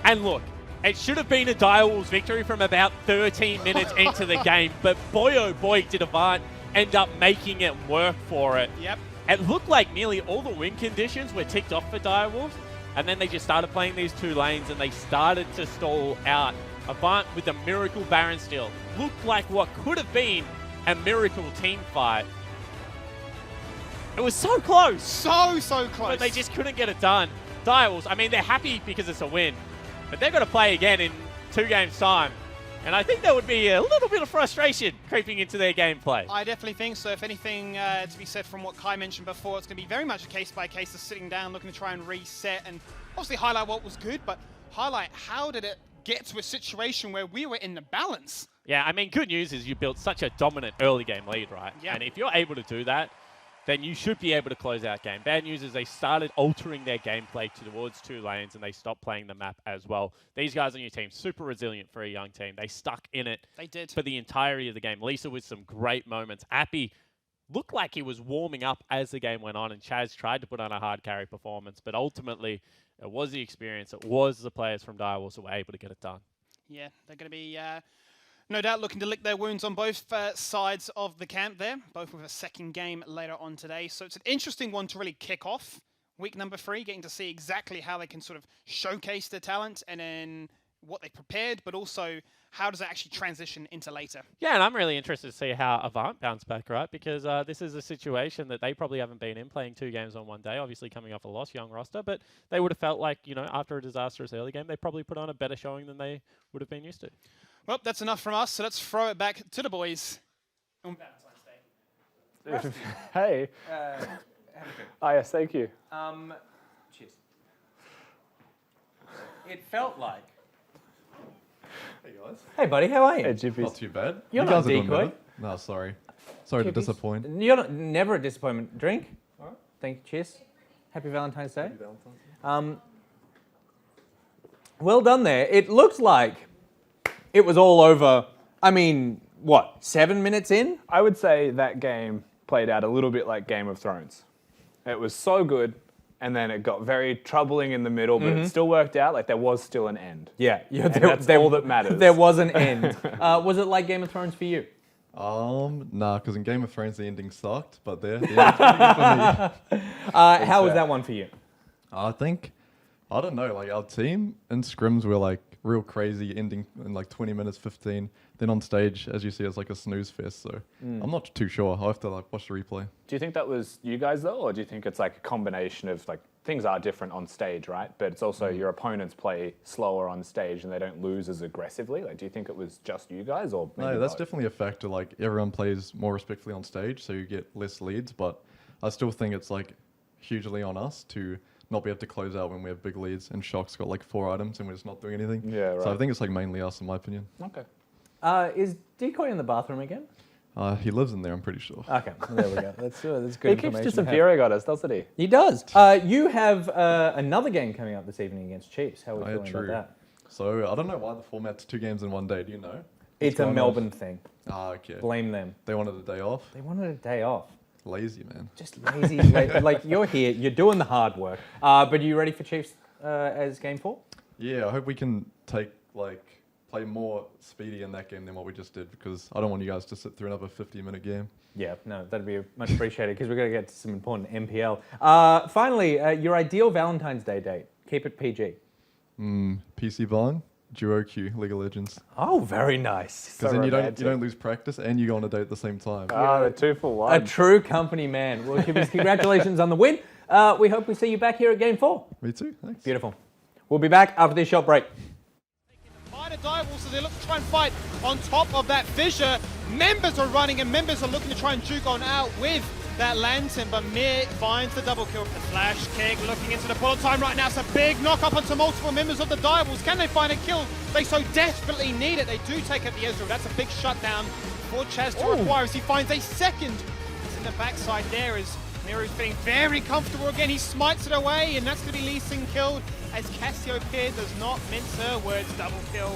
And look, it should have been a Direwolves victory from about 13 minutes into the game, but boy oh boy did Avant end up making it work for it. Yep. It looked like nearly all the win conditions were ticked off for Direwolves, and then they just started playing these 2 lanes and they started to stall out. Avant with the Miracle Baron steal looked like what could have been a Miracle team fight. It was so close. So close. But they just couldn't get it done. Direwolves, I mean, they're happy because it's a win, but they've got to play again in 2 games' time. And I think there would be a little bit of frustration creeping into their gameplay. I definitely think so. If anything to be said from what Kai mentioned before, it's going to be very much a case-by-case of sitting down, looking to try and reset, and obviously highlight what was good, but highlight how did it get to a situation where we were in the balance. Yeah, I mean, good news is you built such a dominant early game lead, right? Yeah. And if you're able to do that, then you should be able to close out game. Bad news is they started altering their gameplay towards 2 lanes and they stopped playing the map as well. These guys on your team, super resilient for a young team. They stuck in it They did. for the entirety of the game. Lisa with some great moments. Appy looked like he was warming up as the game went on, and Chaz tried to put on a hard carry performance, but ultimately it was the experience, it was the players from Direwolves who were able to get it done. Yeah, they're going to be no doubt looking to lick their wounds on both sides of the camp there, both with a second game later on today. So it's an interesting one to really kick off week number 3, getting to see exactly how they can sort of showcase their talent, and then what they prepared, but also how does it actually transition into later? Yeah, and I'm really interested to see how Avant bounce back, right? Because this is a situation that they probably haven't been in, playing 2 games on one day, obviously coming off a loss, young roster, but they would have felt like, after a disastrous early game, they probably put on a better showing than they would have been used to. Well, that's enough from us, so let's throw it back to the boys. Hey. Yes, thank you. Cheers. It felt like. Hey guys. Hey, buddy, how are you? Hey, Jippies. Not too bad. You're you not guys are doing decoy. better. No, sorry. Sorry to Chippies. disappoint. You're not, never a disappointment. Drink. All right. Thank you. Cheers. Happy Valentine's Day. Well done there. It looked like it was all over. I mean, what, 7 minutes in? I would say that game played out a little bit like Game of Thrones. It was so good, and then it got very troubling in the middle, but it still worked out. Like, there was still an end. Yeah. And that's all that matters. There was an end. Was it like Game of Thrones for you? Nah, because in Game of Thrones the ending sucked, but the ending was pretty good for me. How was that one for you? I don't know, like our team in scrims were like real crazy, ending in like 20 minutes, 15. Then on stage, as you see, it's like a snooze fest. So I'm not too sure. I'll have to like watch the replay. Do you think that was you guys though, or do you think it's like a combination of like things are different on stage, right? But it's also your opponents play slower on stage and they don't lose as aggressively. Like, do you think it was just you guys, or maybe No, that's both? definitely a factor. Like everyone plays more respectfully on stage, so you get less leads. But I still think it's like hugely on us to not be able to close out when we have big leads. And Shock's got like 4 items and we're just not doing anything. Yeah, right. So I think it's like mainly us, in my opinion. Okay. Is Decoy in the bathroom again? He lives in there, I'm pretty sure. Okay, there we go. That's good He keeps information to have. disappearing on us, doesn't he? He does. You have another game coming up this evening against Chiefs. How are we Oh, yeah, feeling true. about that? So I don't know why the format's 2 games in one day. Do you know? It's a going on? Melbourne thing. Okay. Blame them. They wanted a day off. They wanted a day off. Lazy, man. Just lazy. like you're here, you're doing the hard work. But are you ready for Chiefs as game 4? Yeah, I hope we can play more speedy in that game than what we just did, because I don't want you guys to sit through another 50-minute game. Yeah, no, that'd be much appreciated because we're going to get to some important MPL. Finally, your ideal Valentine's Day date. Keep it PG. PC Bong, Duo Q, League of Legends. Oh, very nice. Because then you romantic. don't lose practice and you go on a date at the same time. Ah, the 2 for 1. A true company man. Well, Kibbies, congratulations on the win. We hope we see you back here at game 4. Me too, thanks. Beautiful. We'll be back after this short break. Minor Direwolves, so they look to try and fight on top of that fissure. Members are running and members are looking to try and juke on out with that lantern, but Mir finds the double kill. The flash kick looking into the bullet time right now. It's a big knock up onto multiple members of the Direwolves. Can they find a kill? They so desperately need it. They do take out the Ezreal. That's a big shutdown for Chaz to require as he finds a second. It's in the backside there as Miru's feeling very comfortable again. He smites it away, and that's going to be Lee Sin killed as Cassiopeia does not mince her words. Double kill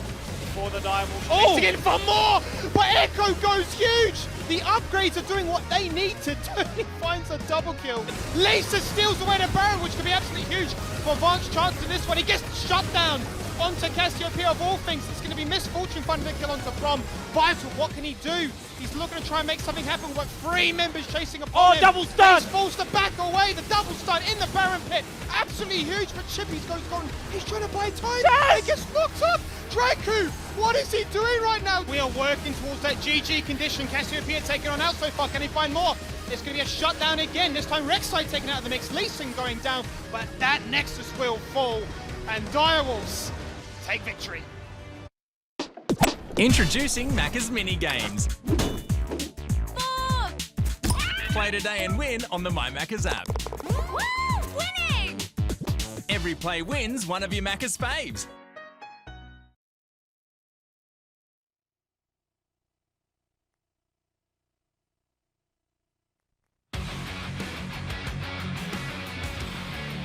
for the Direwolves. Oh! Again for more, but Echo goes huge. The upgrades are doing what they need to do. He finds a double kill. Lisa steals away the Baron, which could be absolutely huge for Vant's chance in this one. He gets shut down onto Cassiopeia of all things. It's going to be Misfortune finding the kill onto Brom. Vital, what can he do? He's looking to try and make something happen. We've got 3 members chasing upon him. Double stun! He's forced to back away. The double stun in the Baron pit. Absolutely huge, but Chippy's goes gone. He's trying to buy time. He gets knocked up. Draku, what is he doing right now? We are working towards that GG condition. Cassiopeia taken on out so far. Can he find more? It's going to be a shutdown again. This time Rek'Sai taken out of the mix. Lee Sin going down, but that Nexus will fall. And Direwolves take victory. Introducing Macca's Mini Games. Play today and win on the My Macca's app. Woo! Winning! Every play wins one of your Macca's faves.